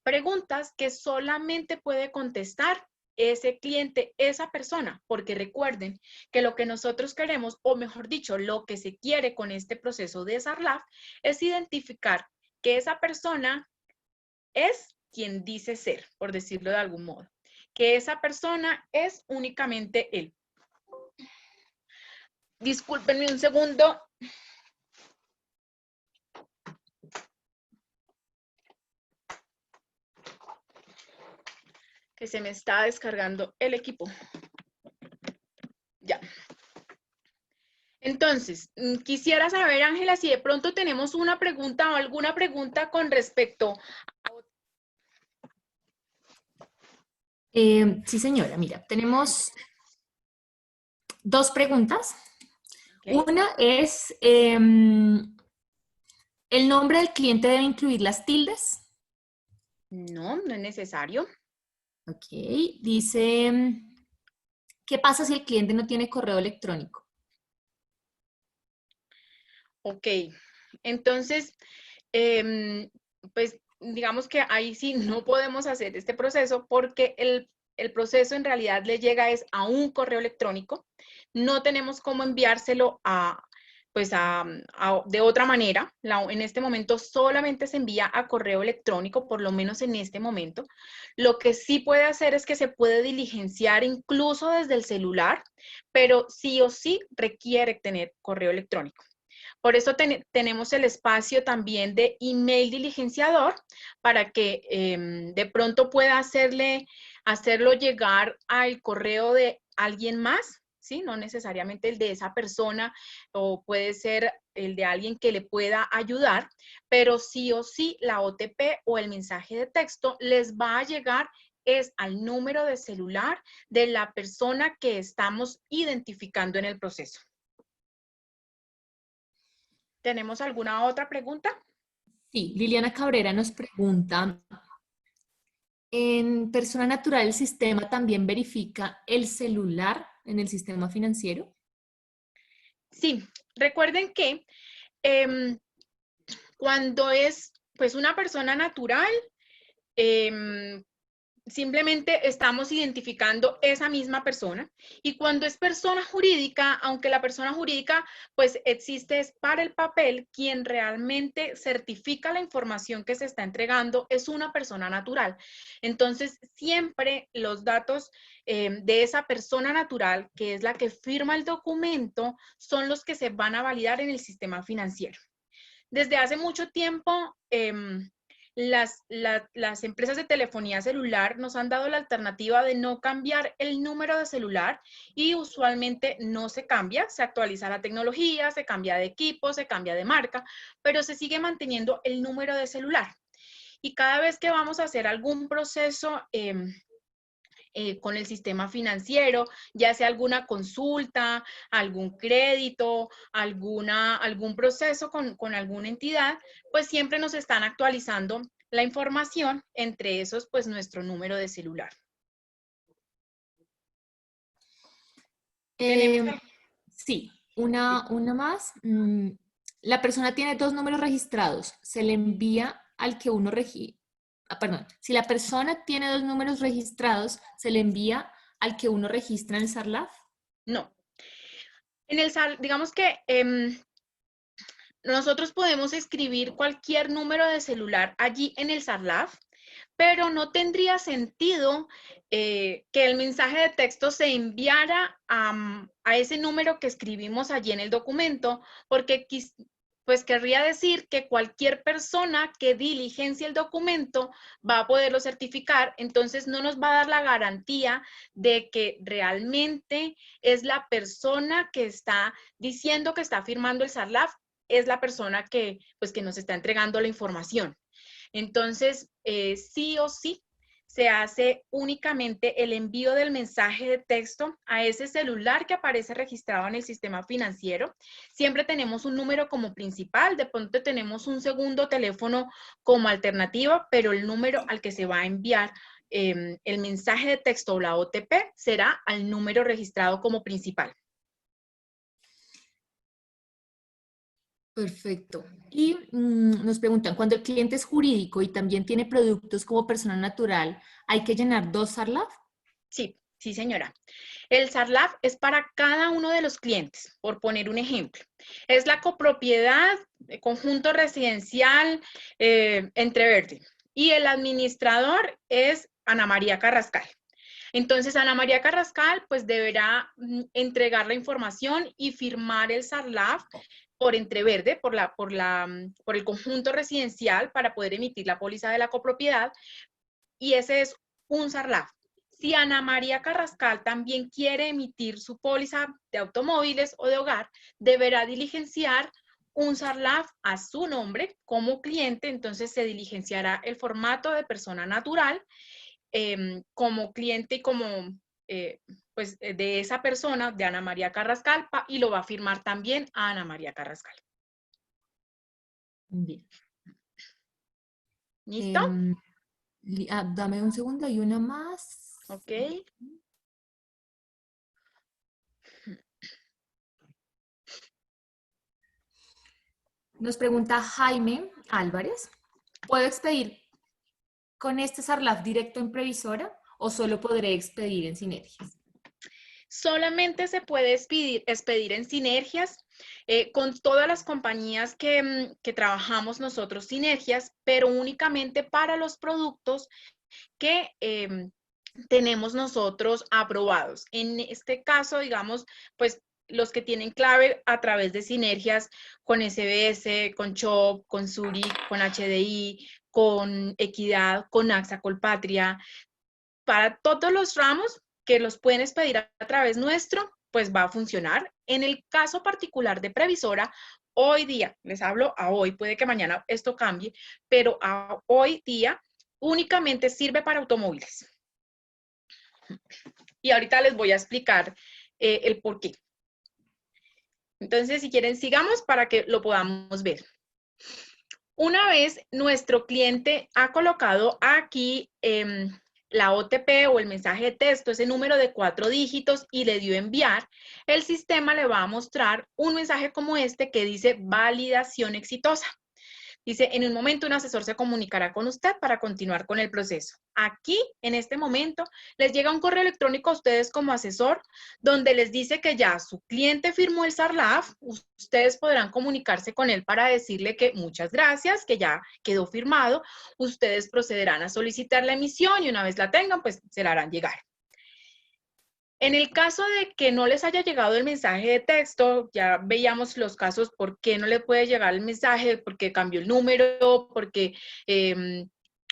Preguntas que solamente puede contestar ese cliente, esa persona, porque recuerden que lo que nosotros queremos, o mejor dicho, lo que se quiere con este proceso de SARLAF es identificar que esa persona es quien dice ser, por decirlo de algún modo, que esa persona es únicamente él. Discúlpenme un segundo. Que se me está descargando el equipo. Ya. Entonces, quisiera saber, Ángela, si de pronto tenemos una pregunta o alguna pregunta con respecto a... Sí, señora, mira, tenemos dos preguntas. ¿Ok? Una es, ¿el nombre del cliente debe incluir las tildes? No, no es necesario. Ok. Dice, ¿qué pasa si el cliente no tiene correo electrónico? Ok. Entonces, em, pues digamos que ahí sí no podemos hacer este proceso porque el proceso en realidad le llega es a un correo electrónico. No tenemos cómo enviárselo de otra manera. En este momento solamente se envía a correo electrónico, por lo menos en este momento. Lo que sí puede hacer es que se puede diligenciar incluso desde el celular, pero sí o sí requiere tener correo electrónico. Por eso tenemos el espacio también de email diligenciador para que de pronto pueda hacerlo llegar al correo de alguien más, ¿sí? No necesariamente el de esa persona o puede ser el de alguien que le pueda ayudar, pero sí o sí la OTP o el mensaje de texto les va a llegar es al número de celular de la persona que estamos identificando en el proceso. ¿Tenemos alguna otra pregunta? Sí, Liliana Cabrera nos pregunta, ¿en persona natural el sistema también verifica el celular en el sistema financiero? Sí, recuerden que em, cuando es pues una persona natural, em, simplemente estamos identificando esa misma persona. Y cuando es persona jurídica, aunque la persona jurídica pues existe es para el papel, quien realmente certifica la información que se está entregando es una persona natural. Entonces, siempre los datos de esa persona natural, que es la que firma el documento, son los que se van a validar en el sistema financiero. Desde hace mucho tiempo, las empresas de telefonía celular nos han dado la alternativa de no cambiar el número de celular y usualmente no se cambia, se actualiza la tecnología, se cambia de equipo, se cambia de marca, pero se sigue manteniendo el número de celular. Y cada vez que vamos a hacer algún proceso con el sistema financiero, ya sea alguna consulta, algún crédito, algún proceso con alguna entidad, pues siempre nos están actualizando la información, entre esos, pues nuestro número de celular. Tenemos Eh, sí, una más. La persona tiene dos números registrados. Se le envía al que uno registra. Perdón, si la persona tiene dos números registrados, se le envía al que uno registra en el SARLAF. no. Digamos que nosotros podemos escribir cualquier número de celular allí en el SARLAF, pero no tendría sentido que el mensaje de texto se enviara a ese número que escribimos allí en el documento, porque pues querría decir que cualquier persona que diligencie el documento va a poderlo certificar, entonces no nos va a dar la garantía de que realmente es la persona que está diciendo que está firmando el SARLAF, es la persona pues, que nos está entregando la información. Entonces, sí o sí, se hace únicamente el envío del mensaje de texto a ese celular que aparece registrado en el sistema financiero. Siempre tenemos un número como principal, de pronto tenemos un segundo teléfono como alternativa, pero el número al que se va a enviar el mensaje de texto o la OTP será al número registrado como principal. Perfecto. Y nos preguntan, cuando el cliente es jurídico y también tiene productos como persona natural, ¿hay que llenar dos SARLAF? Sí, sí, señora. El SARLAF es para cada uno de los clientes, por poner un ejemplo. Es la copropiedad, conjunto residencial Entreverde. Y el administrador es Ana María Carrascal. Entonces, Ana María Carrascal, pues deberá entregar la información y firmar el SARLAF por Entreverde, por el conjunto residencial para poder emitir la póliza de la copropiedad. Y ese es un SARLAF. Si Ana María Carrascal también quiere emitir su póliza de automóviles o de hogar, deberá diligenciar un SARLAF a su nombre como cliente, entonces se diligenciará el formato de persona natural como cliente y como pues, de esa persona, de Ana María Carrascal, y lo va a firmar también a Ana María Carrascal. Bien. ¿Listo? Dame un segundo, hay una más. Ok. Nos pregunta Jaime Álvarez, ¿puedo expedir con este SARLAF directo en Previsora o solo podré expedir en Sinergias? Solamente se puede expedir en Sinergias con todas las compañías que trabajamos nosotros Sinergias, pero únicamente para los productos que tenemos nosotros aprobados. En este caso, digamos, pues los que tienen clave a través de Sinergias con SBS, con CHOP, con Zurich, con HDI, con Equidad, con AXA Colpatria, para todos los ramos que los pueden expedir a través nuestro, pues va a funcionar. En el caso particular de Previsora, hoy día, les hablo a hoy, puede que mañana esto cambie, pero a hoy día únicamente sirve para automóviles. Y ahorita les voy a explicar el por qué. Entonces, si quieren, sigamos para que lo podamos ver. Una vez nuestro cliente ha colocado aquí la OTP o el mensaje de texto, ese número de 4 dígitos y le dio enviar, el sistema le va a mostrar un mensaje como este que dice validación exitosa. Dice, en un momento un asesor se comunicará con usted para continuar con el proceso. Aquí, en este momento, les llega un correo electrónico a ustedes como asesor, donde les dice que ya su cliente firmó el SARLAF, ustedes podrán comunicarse con él para decirle que muchas gracias, que ya quedó firmado, ustedes procederán a solicitar la emisión y una vez la tengan, pues se la harán llegar. En el caso de que no les haya llegado el mensaje de texto, ya veíamos los casos por qué no le puede llegar el mensaje, porque cambió el número, porque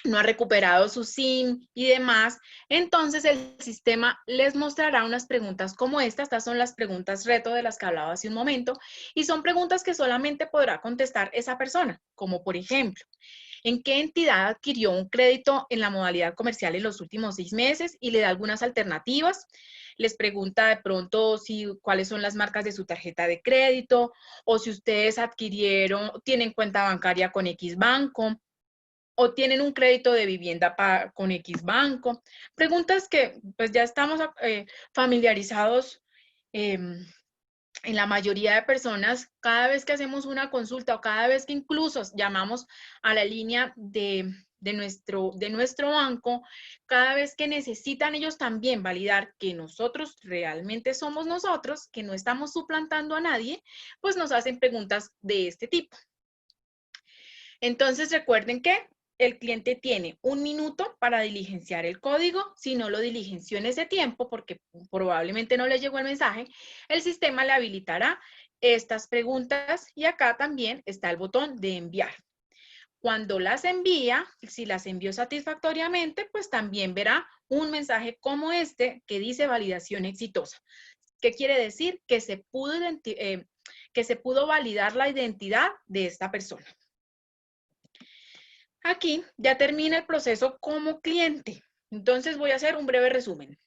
no ha recuperado su SIM y demás. Entonces el sistema les mostrará unas preguntas como estas son las preguntas reto de las que hablaba hace un momento, y son preguntas que solamente podrá contestar esa persona, como por ejemplo, ¿en qué entidad adquirió un crédito en la modalidad comercial en los últimos 6 meses? Y le da algunas alternativas. Les pregunta de pronto cuáles son las marcas de su tarjeta de crédito, o si ustedes tienen cuenta bancaria con X banco, o tienen un crédito de vivienda con X banco. Preguntas que pues ya estamos familiarizados en la mayoría de personas. Cada vez que hacemos una consulta o cada vez que incluso llamamos a la línea de nuestro banco, cada vez que necesitan ellos también validar que nosotros realmente somos nosotros, que no estamos suplantando a nadie, pues nos hacen preguntas de este tipo. Entonces recuerden que el cliente tiene 1 minuto para diligenciar el código. Si no lo diligenció en ese tiempo, porque probablemente no le llegó el mensaje, el sistema le habilitará estas preguntas y acá también está el botón de enviar. Cuando las envía, si las envió satisfactoriamente, pues también verá un mensaje como este que dice validación exitosa. ¿Qué quiere decir? Que se pudo validar la identidad de esta persona. Aquí ya termina el proceso como cliente. Entonces voy a hacer un breve resumen.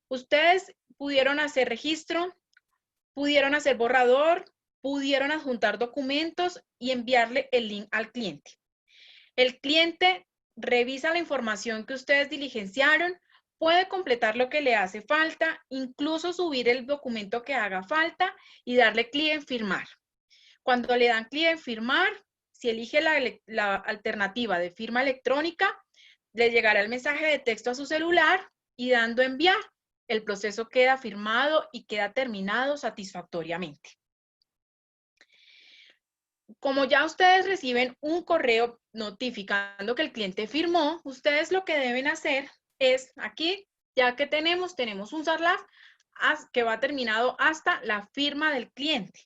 Ustedes pudieron hacer registro, pudieron hacer borrador, pudieron adjuntar documentos y enviarle el link al cliente. El cliente revisa la información que ustedes diligenciaron, puede completar lo que le hace falta, incluso subir el documento que haga falta y darle clic en firmar. Cuando le dan clic en firmar, si elige la alternativa de firma electrónica, le llegará el mensaje de texto a su celular y dando enviar, el proceso queda firmado y queda terminado satisfactoriamente. Como ya ustedes reciben un correo notificando que el cliente firmó, ustedes lo que deben hacer es aquí, ya que tenemos un SARLAF que va terminado hasta la firma del cliente.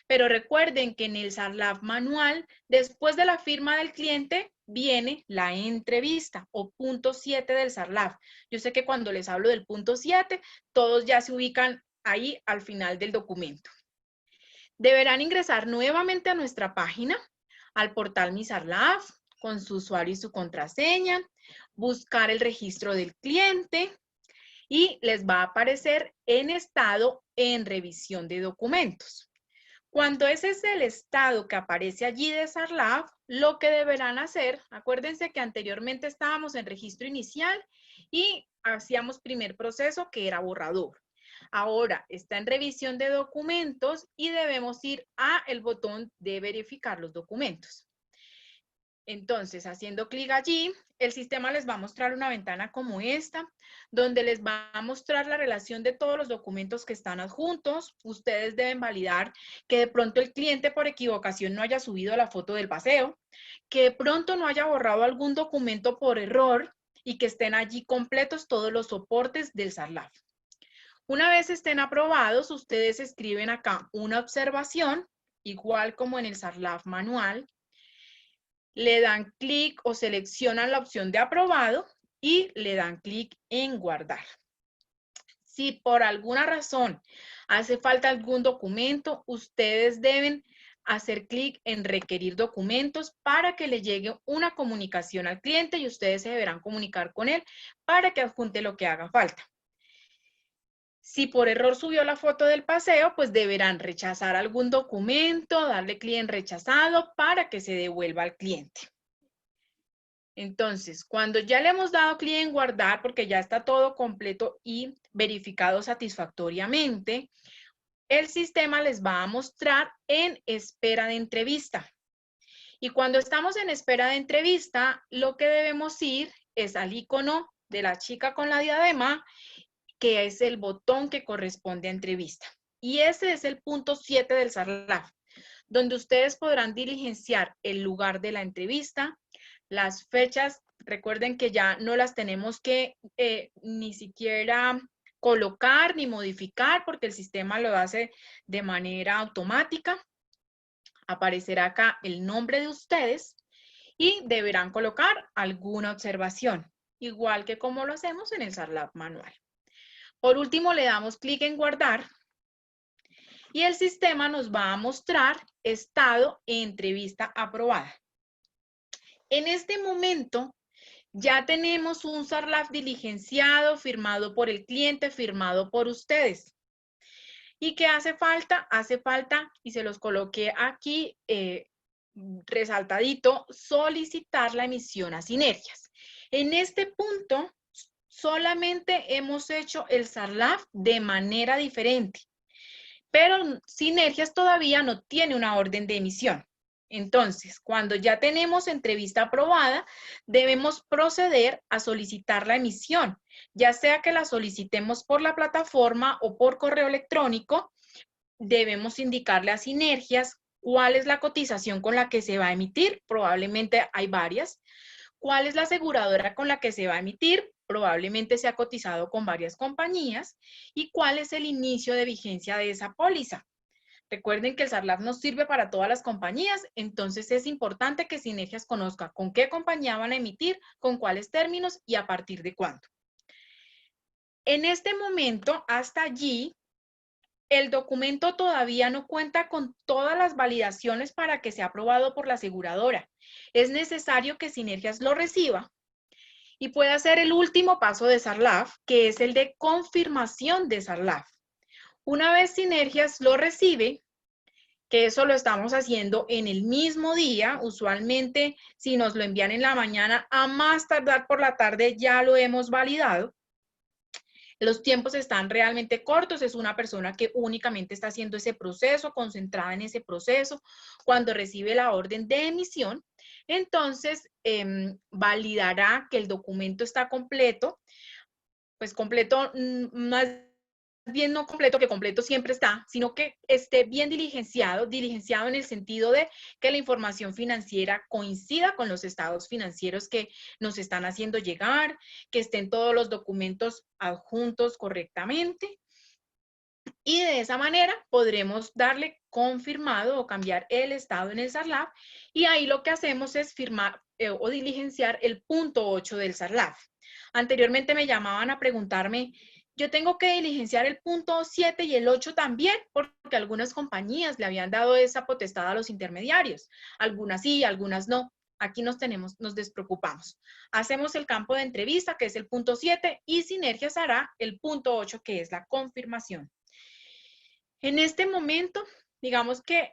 Pero recuerden que en el SARLAF manual, después de la firma del cliente, viene la entrevista o punto 7 del SARLAF. Yo sé que cuando les hablo del punto 7, todos ya se ubican ahí al final del documento. Deberán ingresar nuevamente a nuestra página, al portal Mi SARLAF, con su usuario y su contraseña, buscar el registro del cliente, y les va a aparecer en estado en revisión de documentos. Cuando ese es el estado que aparece allí de SARLAF, lo que deberán hacer, acuérdense que anteriormente estábamos en registro inicial y hacíamos primer proceso que era borrador. Ahora está en revisión de documentos y debemos ir a el botón de verificar los documentos. Entonces, haciendo clic allí, el sistema les va a mostrar una ventana como esta, donde les va a mostrar la relación de todos los documentos que están adjuntos. Ustedes deben validar que de pronto el cliente por equivocación no haya subido la foto del paseo, que de pronto no haya borrado algún documento por error y que estén allí completos todos los soportes del SARLAF. Una vez estén aprobados, ustedes escriben acá una observación, igual como en el SARLAF manual, le dan clic o seleccionan la opción de aprobado y le dan clic en guardar. Si por alguna razón hace falta algún documento, ustedes deben hacer clic en requerir documentos para que le llegue una comunicación al cliente y ustedes se deberán comunicar con él para que adjunte lo que haga falta. Si por error subió la foto del paseo, pues deberán rechazar algún documento, darle clic en rechazado para que se devuelva al cliente. Entonces, cuando ya le hemos dado clic en guardar, porque ya está todo completo y verificado satisfactoriamente, el sistema les va a mostrar en espera de entrevista. Y cuando estamos en espera de entrevista, lo que debemos ir es al icono de la chica con la diadema, que es el botón que corresponde a entrevista. Y ese es el punto 7 del SARLAF, donde ustedes podrán diligenciar el lugar de la entrevista, las fechas. Recuerden que ya no las tenemos que ni siquiera colocar ni modificar porque el sistema lo hace de manera automática. Aparecerá acá el nombre de ustedes y deberán colocar alguna observación, igual que como lo hacemos en el SARLAF manual. Por último, le damos clic en guardar y el sistema nos va a mostrar estado entrevista aprobada. En este momento ya tenemos un SARLAF diligenciado, firmado por el cliente, firmado por ustedes. ¿Y qué hace falta? Hace falta, y se los coloqué aquí resaltadito, solicitar la emisión a Sinergias. En este punto, solamente hemos hecho el SARLAF de manera diferente, pero Sinergias todavía no tiene una orden de emisión. Entonces, cuando ya tenemos entrevista aprobada, debemos proceder a solicitar la emisión, ya sea que la solicitemos por la plataforma o por correo electrónico. Debemos indicarle a Sinergias cuál es la cotización con la que se va a emitir, probablemente hay varias. ¿Cuál es la aseguradora con la que se va a emitir? Probablemente se ha cotizado con varias compañías. ¿Y cuál es el inicio de vigencia de esa póliza? Recuerden que el SARLAF nos sirve para todas las compañías, entonces es importante que Sinergias conozca con qué compañía van a emitir, con cuáles términos y a partir de cuándo. En este momento, hasta allí, el documento todavía no cuenta con todas las validaciones para que sea aprobado por la aseguradora. Es necesario que Sinergias lo reciba y pueda hacer el último paso de SARLAF, que es el de confirmación de SARLAF. Una vez Sinergias lo recibe, que eso lo estamos haciendo en el mismo día, usualmente si nos lo envían en la mañana, a más tardar por la tarde ya lo hemos validado. Los tiempos están realmente cortos, es una persona que únicamente está haciendo ese proceso, concentrada en ese proceso. Cuando recibe la orden de emisión, entonces validará que el documento está completo, pues completo, más bien no completo, que completo siempre está, sino que esté bien diligenciado en el sentido de que la información financiera coincida con los estados financieros que nos están haciendo llegar, que estén todos los documentos adjuntos correctamente. Y de esa manera podremos darle confirmado o cambiar el estado en el SARLAF y ahí lo que hacemos es firmar o diligenciar el punto 8 del SARLAF. Anteriormente me llamaban a preguntarme, yo tengo que diligenciar el punto 7 y el 8 también, porque algunas compañías le habían dado esa potestad a los intermediarios. Algunas sí, algunas no. aquí nos despreocupamos. Hacemos el campo de entrevista, que es el punto 7, y Sinergias hará el punto 8, que es la confirmación. En este momento, digamos que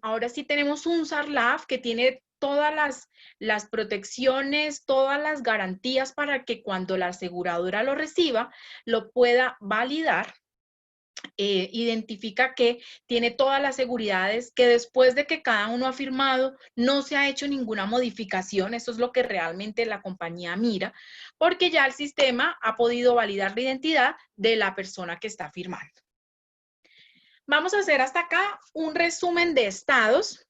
ahora sí tenemos un SARLAF que tiene todas las protecciones, todas las garantías para que cuando la aseguradora lo reciba, lo pueda validar. Identifica que tiene todas las seguridades, que después de que cada uno ha firmado, no se ha hecho ninguna modificación. Eso es lo que realmente la compañía mira, porque ya el sistema ha podido validar la identidad de la persona que está firmando. Vamos a hacer hasta acá un resumen de estados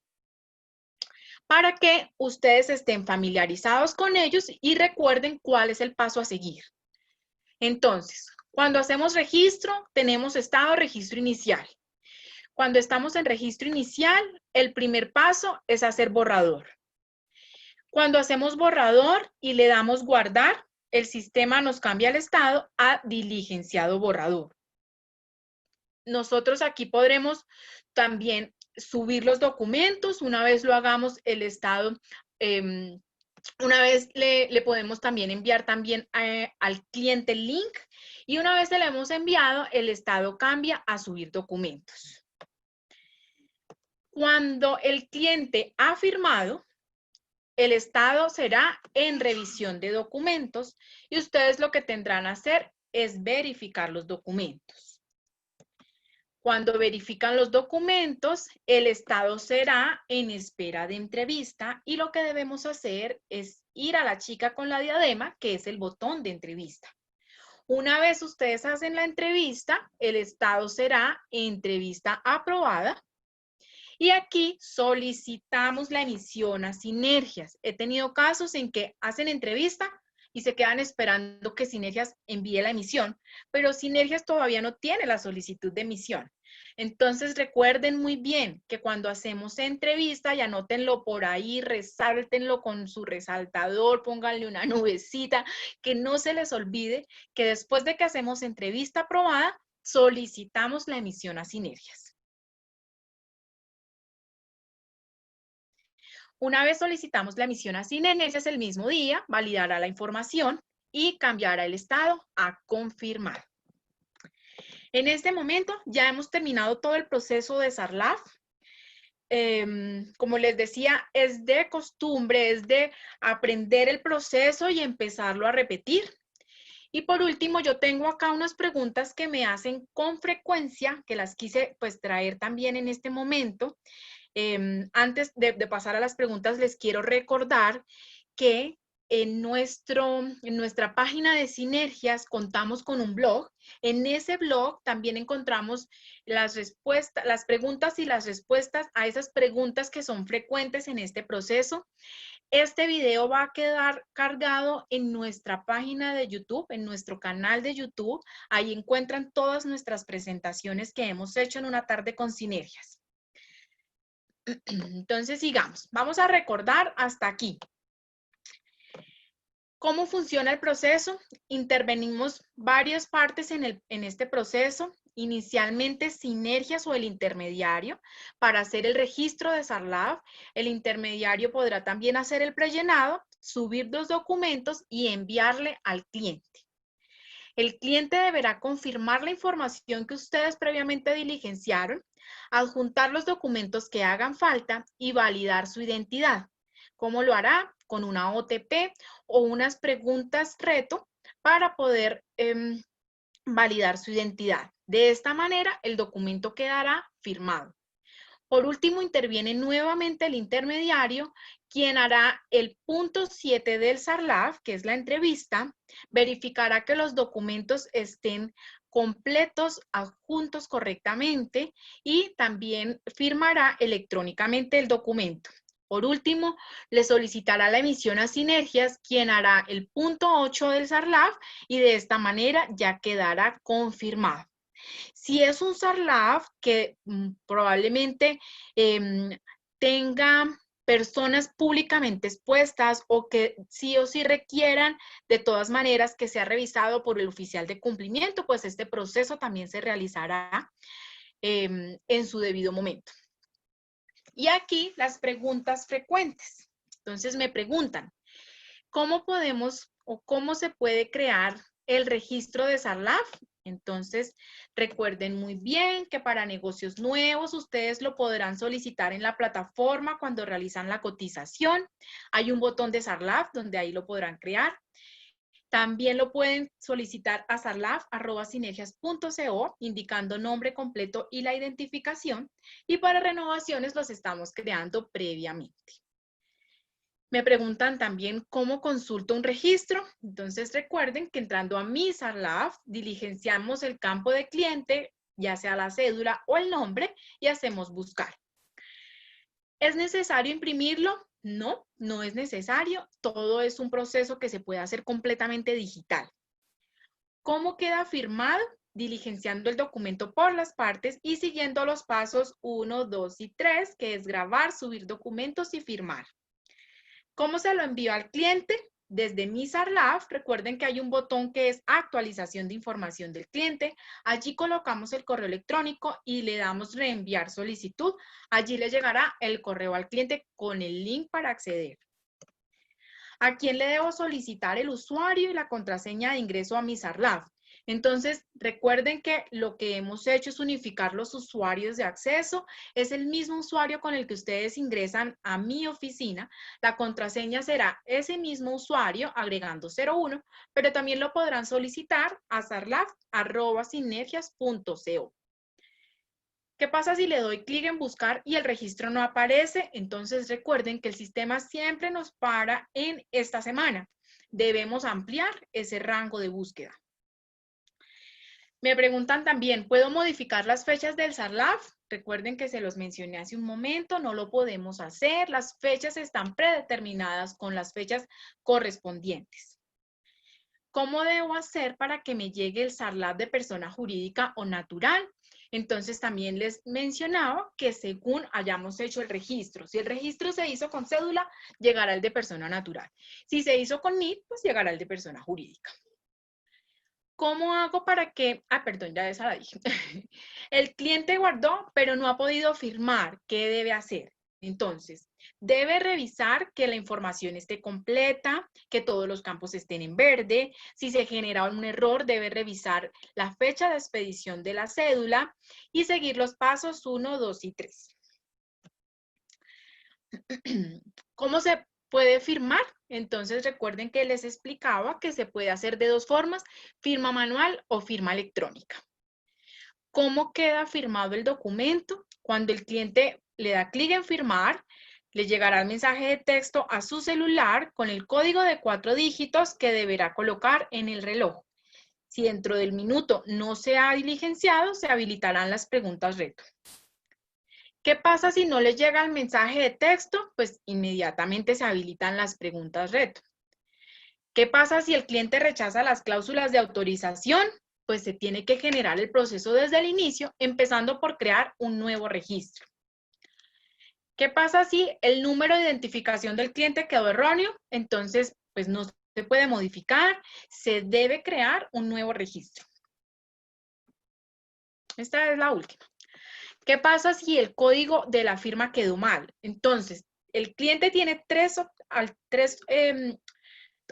para que ustedes estén familiarizados con ellos y recuerden cuál es el paso a seguir. Entonces, cuando hacemos registro, tenemos estado, registro inicial. Cuando estamos en registro inicial, el primer paso es hacer borrador. Cuando hacemos borrador y le damos guardar, el sistema nos cambia el estado a diligenciado borrador. Nosotros aquí podremos también subir los documentos. Una vez lo hagamos, el estado, una vez le podemos también enviar también al cliente el link, y una vez se le hemos enviado, el estado cambia a subir documentos. Cuando el cliente ha firmado, el estado será en revisión de documentos y ustedes lo que tendrán a hacer es verificar los documentos. Cuando verifican los documentos, el estado será en espera de entrevista y lo que debemos hacer es ir a la chica con la diadema, que es el botón de entrevista. Una vez ustedes hacen la entrevista, el estado será entrevista aprobada. Y aquí solicitamos la emisión a Sinergias. He tenido casos en que hacen entrevista y se quedan esperando que Sinergias envíe la emisión, pero Sinergias todavía no tiene la solicitud de emisión. Entonces recuerden muy bien que cuando hacemos entrevista, y anótenlo por ahí, resáltenlo con su resaltador, pónganle una nubecita, que no se les olvide que después de que hacemos entrevista aprobada, solicitamos la emisión a Sinergias. Una vez solicitamos la emisión a Sinergias el mismo día, validará la información y cambiará el estado a confirmar. En este momento ya hemos terminado todo el proceso de SARLAF. Como les decía, es de costumbre, es de aprender el proceso y empezarlo a repetir. Y por último, yo tengo acá unas preguntas que me hacen con frecuencia, que las quise pues traer también en este momento. Antes de pasar a las preguntas, les quiero recordar que en nuestra página de Sinergias contamos con un blog. En ese blog también encontramos las preguntas y las respuestas a esas preguntas que son frecuentes en este proceso. Este video va a quedar cargado en nuestra página de YouTube, en nuestro canal de YouTube. Ahí encuentran todas nuestras presentaciones que hemos hecho en una tarde con Sinergias. Entonces, sigamos. Vamos a recordar hasta aquí. ¿Cómo funciona el proceso? Intervenimos varias partes en este proceso. Inicialmente, Sinergias o el intermediario para hacer el registro de SARLAF. El intermediario podrá también hacer el prellenado, subir los documentos y enviarle al cliente. El cliente deberá confirmar la información que ustedes previamente diligenciaron, adjuntar los documentos que hagan falta y validar su identidad. ¿Cómo lo hará? Con una OTP o unas preguntas reto para poder validar su identidad. De esta manera, el documento quedará firmado. Por último, interviene nuevamente el intermediario, quien hará el punto 7 del SARLAF, que es la entrevista, verificará que los documentos estén completos, adjuntos correctamente y también firmará electrónicamente el documento. Por último, le solicitará la emisión a Sinergias, quien hará el punto 8 del SARLAF y de esta manera ya quedará confirmado. Si es un SARLAF que probablemente tenga personas públicamente expuestas o que sí o sí requieran de todas maneras que sea revisado por el oficial de cumplimiento, pues este proceso también se realizará en su debido momento. Y aquí las preguntas frecuentes. Entonces me preguntan, ¿cómo podemos o cómo se puede crear el registro de SARLAF? Entonces, recuerden muy bien que para negocios nuevos ustedes lo podrán solicitar en la plataforma cuando realizan la cotización. Hay un botón de SARLAF donde ahí lo podrán crear. También lo pueden solicitar a sarlaf@sinergias.co indicando nombre completo y la identificación. Y para renovaciones los estamos creando previamente. Me preguntan también cómo consulto un registro. Entonces recuerden que entrando a Mi SARLAF, diligenciamos el campo de cliente, ya sea la cédula o el nombre, y hacemos buscar. ¿Es necesario imprimirlo? No, no es necesario. Todo es un proceso que se puede hacer completamente digital. ¿Cómo queda firmado? Diligenciando el documento por las partes y siguiendo los pasos 1, 2 y 3, que es grabar, subir documentos y firmar. ¿Cómo se lo envío al cliente? Desde Mi SARLAF, recuerden que hay un botón que es actualización de información del cliente. Allí colocamos el correo electrónico y le damos reenviar solicitud. Allí le llegará el correo al cliente con el link para acceder. ¿A quién le debo solicitar el usuario y la contraseña de ingreso a Mi SARLAF? Entonces, recuerden que lo que hemos hecho es unificar los usuarios de acceso. Es el mismo usuario con el que ustedes ingresan a Mi Oficina. La contraseña será ese mismo usuario agregando 01, pero también lo podrán solicitar a sarlaf@sinergias.co. ¿Qué pasa si le doy clic en buscar y el registro no aparece? Entonces recuerden que el sistema siempre nos para en esta semana. Debemos ampliar ese rango de búsqueda. Me preguntan también, ¿puedo modificar las fechas del SARLAF? Recuerden que se los mencioné hace un momento, no lo podemos hacer. Las fechas están predeterminadas con las fechas correspondientes. ¿Cómo debo hacer para que me llegue el SARLAF de persona jurídica o natural? Entonces también les mencionaba que según hayamos hecho el registro, si el registro se hizo con cédula, llegará el de persona natural. Si se hizo con NID, pues llegará el de persona jurídica. ¿Cómo hago para que, perdón, ya esa la dije. El cliente guardó, pero no ha podido firmar. ¿Qué debe hacer? Entonces, debe revisar que la información esté completa, que todos los campos estén en verde. Si se genera un error, debe revisar la fecha de expedición de la cédula y seguir los pasos 1, 2 y 3. ¿Cómo se puede firmar? Entonces recuerden que les explicaba que se puede hacer de dos formas, firma manual o firma electrónica. ¿Cómo queda firmado el documento? Cuando el cliente le da clic en firmar, le llegará el mensaje de texto a su celular con el código de 4 dígitos que deberá colocar en el reloj. Si dentro del minuto no se ha diligenciado, se habilitarán las preguntas reto. ¿Qué pasa si no le llega el mensaje de texto? Pues inmediatamente se habilitan las preguntas reto. ¿Qué pasa si el cliente rechaza las cláusulas de autorización? Pues se tiene que generar el proceso desde el inicio, empezando por crear un nuevo registro. ¿Qué pasa si el número de identificación del cliente quedó erróneo? Entonces, pues no se puede modificar, se debe crear un nuevo registro. Esta es la última. ¿Qué pasa si el código de la firma quedó mal? Entonces, el cliente tiene tres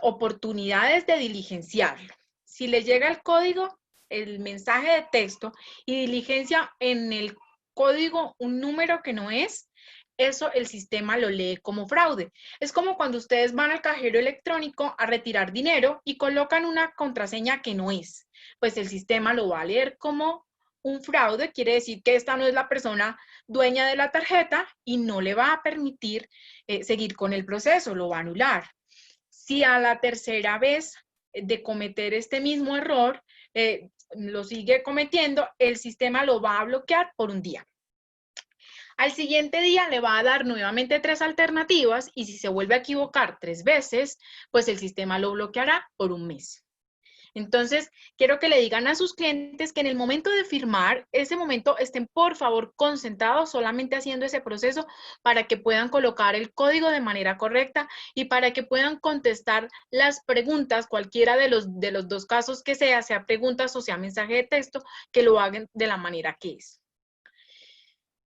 oportunidades de diligenciarlo. Si le llega el código, el mensaje de texto y diligencia en el código un número que no es, eso el sistema lo lee como fraude. Es como cuando ustedes van al cajero electrónico a retirar dinero y colocan una contraseña que no es. Pues el sistema lo va a leer como un fraude, quiere decir que esta no es la persona dueña de la tarjeta y no le va a permitir seguir con el proceso, lo va a anular. Si a la tercera vez de cometer este mismo error lo sigue cometiendo, el sistema lo va a bloquear por un día. Al siguiente día le va a dar nuevamente 3 alternativas y si se vuelve a equivocar 3 veces, pues el sistema lo bloqueará por un mes. Entonces, quiero que le digan a sus clientes que en el momento de firmar, ese momento estén por favor concentrados solamente haciendo ese proceso para que puedan colocar el código de manera correcta y para que puedan contestar las preguntas, cualquiera de los dos casos que sea preguntas o sea mensaje de texto, que lo hagan de la manera que es.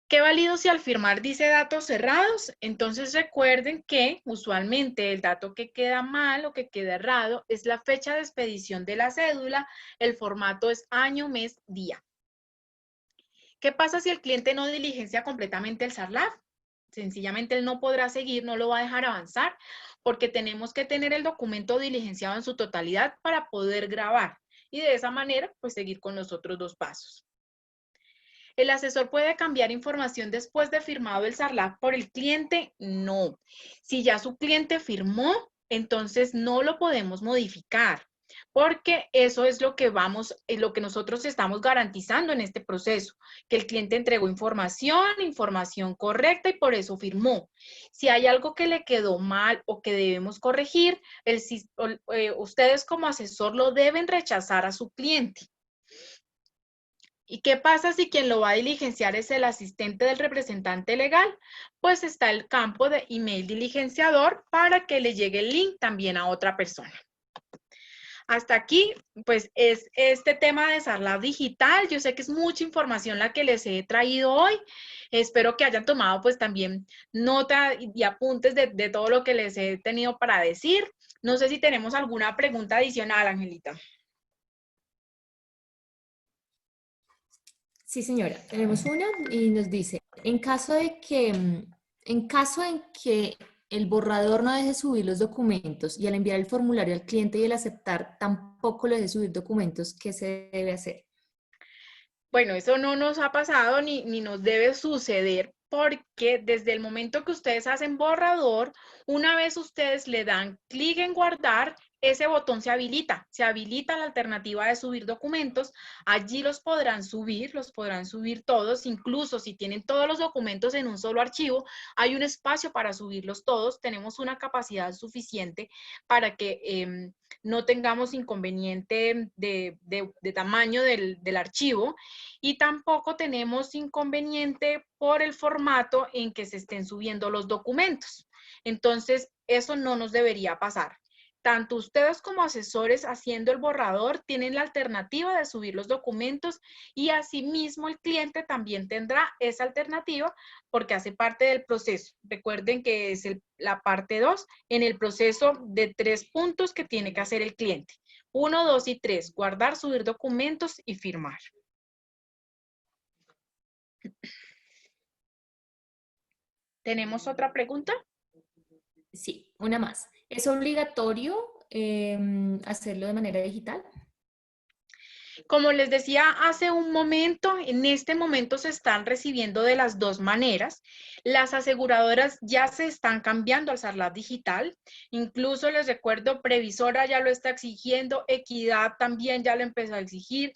¿Qué valido si al firmar dice datos cerrados? Entonces recuerden que usualmente el dato que queda mal o que queda errado es la fecha de expedición de la cédula, el formato es año, mes, día. ¿Qué pasa si el cliente no diligencia completamente el SARLAF? Sencillamente él no podrá seguir, no lo va a dejar avanzar, porque tenemos que tener el documento diligenciado en su totalidad para poder grabar y de esa manera pues seguir con los otros dos pasos. ¿El asesor puede cambiar información después de firmado el SARLAF por el cliente? No. Si ya su cliente firmó, entonces no lo podemos modificar, porque eso es lo que lo que nosotros estamos garantizando en este proceso, que el cliente entregó información correcta y por eso firmó. Si hay algo que le quedó mal o que debemos corregir, ustedes como asesor lo deben rechazar a su cliente. ¿Y qué pasa si quien lo va a diligenciar es el asistente del representante legal? Pues está el campo de email diligenciador para que le llegue el link también a otra persona. Hasta aquí, pues es este tema de SARLAF digital. Yo sé que es mucha información la que les he traído hoy. Espero que hayan tomado pues también nota y apuntes de todo lo que les he tenido para decir. No sé si tenemos alguna pregunta adicional, Angelita. Sí, señora, tenemos una y nos dice, en caso en que el borrador no deje subir los documentos y al enviar el formulario al cliente y el aceptar tampoco lo deje subir documentos, ¿qué se debe hacer? Bueno, eso no nos ha pasado ni nos debe suceder porque desde el momento que ustedes hacen borrador, una vez ustedes le dan clic en guardar, ese botón se habilita la alternativa de subir documentos, allí los podrán subir todos, incluso si tienen todos los documentos en un solo archivo, hay un espacio para subirlos todos, tenemos una capacidad suficiente para que no tengamos inconveniente de tamaño del archivo y tampoco tenemos inconveniente por el formato en que se estén subiendo los documentos. Entonces, eso no nos debería pasar. Tanto ustedes como asesores haciendo el borrador tienen la alternativa de subir los documentos y asimismo el cliente también tendrá esa alternativa porque hace parte del proceso. Recuerden que es la parte 2 en el proceso de 3 puntos que tiene que hacer el cliente. 1, 2 y 3, guardar, subir documentos y firmar. ¿Tenemos otra pregunta? Sí, una más. ¿Es obligatorio hacerlo de manera digital? Como les decía hace un momento, en este momento se están recibiendo de las dos maneras. Las aseguradoras ya se están cambiando al SARLAF digital. Incluso les recuerdo, Previsora ya lo está exigiendo, Equidad también ya lo empezó a exigir.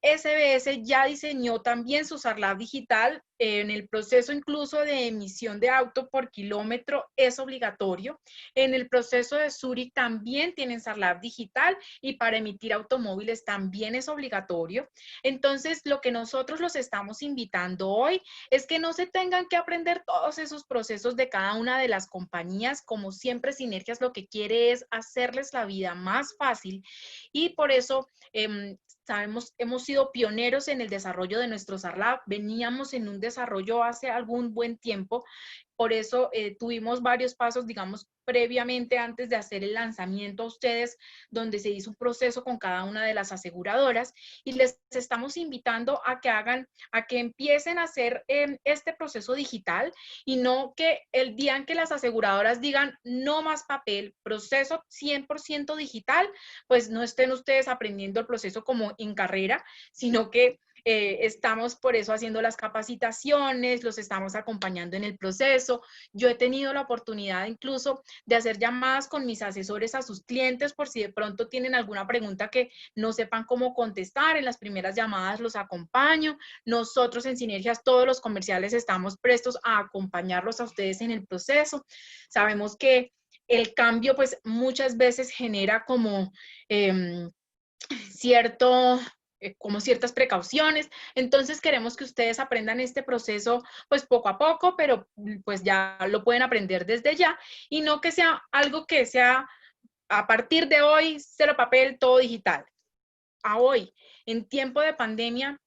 SBS ya diseñó también su SARLAF digital. En el proceso incluso de emisión de auto por kilómetro es obligatorio. En el proceso de SURI también tienen SARLAF digital y para emitir automóviles también es obligatorio. Entonces, lo que nosotros los estamos invitando hoy es que no se tengan que aprender todos esos procesos de cada una de las compañías. Como siempre, Sinergias lo que quiere es hacerles la vida más fácil y por eso sabemos, hemos sido pioneros en el desarrollo de nuestro SARLAF, veníamos en un desarrollo hace algún buen tiempo, por eso tuvimos varios pasos, digamos, previamente antes de hacer el lanzamiento a ustedes, donde se hizo un proceso con cada una de las aseguradoras y les estamos invitando a que empiecen a hacer este proceso digital y no que el día en que las aseguradoras digan no más papel, proceso 100% digital, pues no estén ustedes aprendiendo el proceso como en carrera, sino que estamos por eso haciendo las capacitaciones, los estamos acompañando en el proceso. Yo he tenido la oportunidad incluso de hacer llamadas con mis asesores a sus clientes por si de pronto tienen alguna pregunta que no sepan cómo contestar. En las primeras llamadas los acompaño. Nosotros en Sinergias, todos los comerciales estamos prestos a acompañarlos a ustedes en el proceso. Sabemos que el cambio pues muchas veces genera como como ciertas precauciones. Entonces queremos que ustedes aprendan este proceso pues poco a poco, pero pues ya lo pueden aprender desde ya y no que sea algo que sea a partir de hoy, cero papel, todo digital. A hoy, en tiempo de pandemia,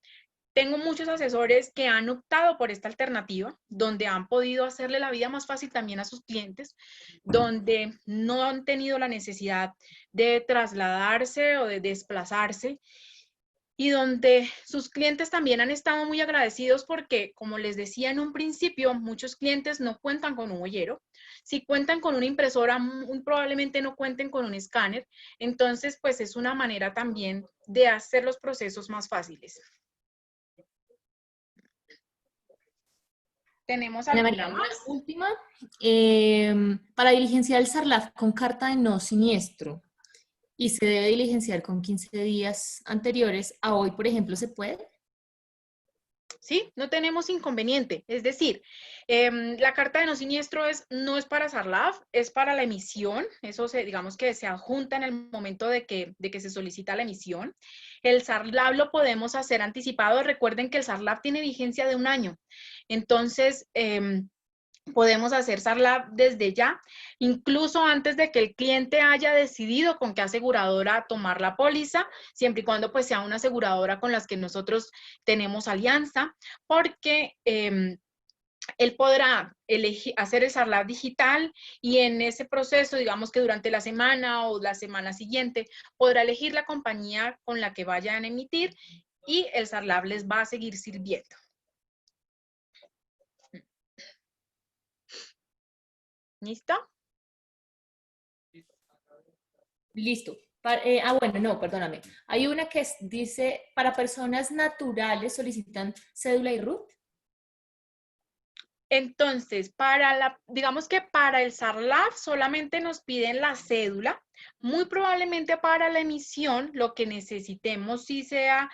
Tengo muchos asesores que han optado por esta alternativa, donde han podido hacerle la vida más fácil también a sus clientes, donde no han tenido la necesidad de trasladarse o de desplazarse, y donde sus clientes también han estado muy agradecidos porque, como les decía en un principio, muchos clientes no cuentan con un huellero. Si cuentan con una impresora, muy probablemente no cuenten con un escáner. Entonces, pues es una manera también de hacer los procesos más fáciles. ¿Tenemos Ana alguna María, una más? última. Para diligenciar el SARLAF con carta de no siniestro y se debe diligenciar con 15 días anteriores a hoy, por ejemplo, ¿se puede? ¿Sí? No tenemos inconveniente. Es decir, la carta de no siniestro no es para SARLAF, es para la emisión. Eso digamos que se adjunta en el momento de que se solicita la emisión. El SARLAF lo podemos hacer anticipado. Recuerden que el SARLAF tiene vigencia de 1 año. Entonces, podemos hacer SARLAF desde ya, incluso antes de que el cliente haya decidido con qué aseguradora tomar la póliza, siempre y cuando pues sea una aseguradora con las que nosotros tenemos alianza, porque él podrá hacer el SARLAF digital y en ese proceso, digamos que durante la semana o la semana siguiente, podrá elegir la compañía con la que vayan a emitir y el SARLAF les va a seguir sirviendo. ¿Listo? Listo. Bueno, no, perdóname. Hay una que dice, para personas naturales solicitan cédula y RUT. Entonces, digamos que para el SARLAF solamente nos piden la cédula. Muy probablemente para la emisión lo que necesitemos sí sea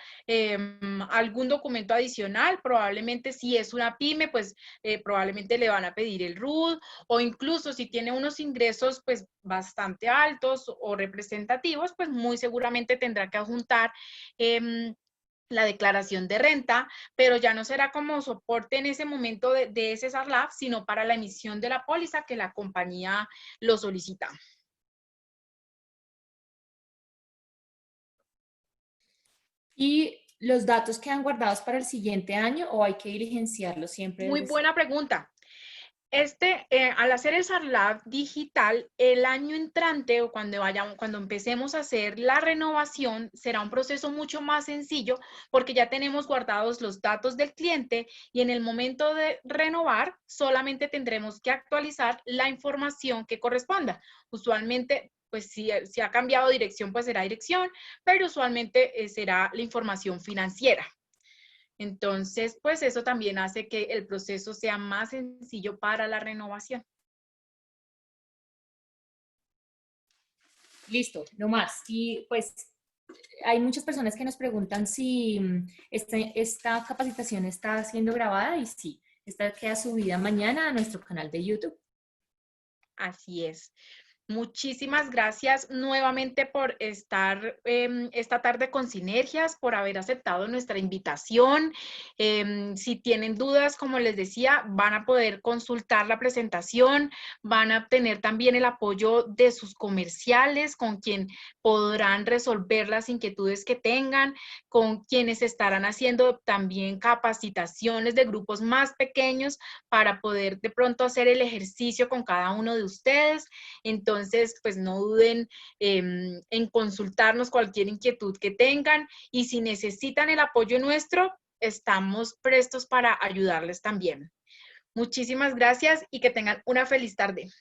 algún documento adicional. Probablemente si es una pyme, pues probablemente le van a pedir el RUT, o incluso si tiene unos ingresos pues bastante altos o representativos, pues muy seguramente tendrá que adjuntar la declaración de renta, pero ya no será como soporte en ese momento de ese SARLAF, sino para la emisión de la póliza que la compañía lo solicita. ¿Y los datos quedan guardados para el siguiente año o hay que diligenciarlos siempre Muy desde cero? buena pregunta. Al hacer el SARLAF digital, el año entrante o cuando empecemos a hacer la renovación, será un proceso mucho más sencillo porque ya tenemos guardados los datos del cliente y en el momento de renovar solamente tendremos que actualizar la información que corresponda. Usualmente, pues si ha cambiado dirección, pues será dirección, pero usualmente será la información financiera. Entonces, pues eso también hace que el proceso sea más sencillo para la renovación. Listo, no más. Y pues hay muchas personas que nos preguntan si esta capacitación está siendo grabada y sí, esta queda subida mañana a nuestro canal de YouTube. Así es. Muchísimas gracias nuevamente por estar esta tarde con Sinergias, por haber aceptado nuestra invitación. Si tienen dudas, como les decía, van a poder consultar la presentación, van a obtener también el apoyo de sus comerciales con quien podrán resolver las inquietudes que tengan, con quienes estarán haciendo también capacitaciones de grupos más pequeños para poder de pronto hacer el ejercicio con cada uno de ustedes. Entonces, pues no duden en consultarnos cualquier inquietud que tengan y si necesitan el apoyo nuestro, estamos prestos para ayudarles también. Muchísimas gracias y que tengan una feliz tarde.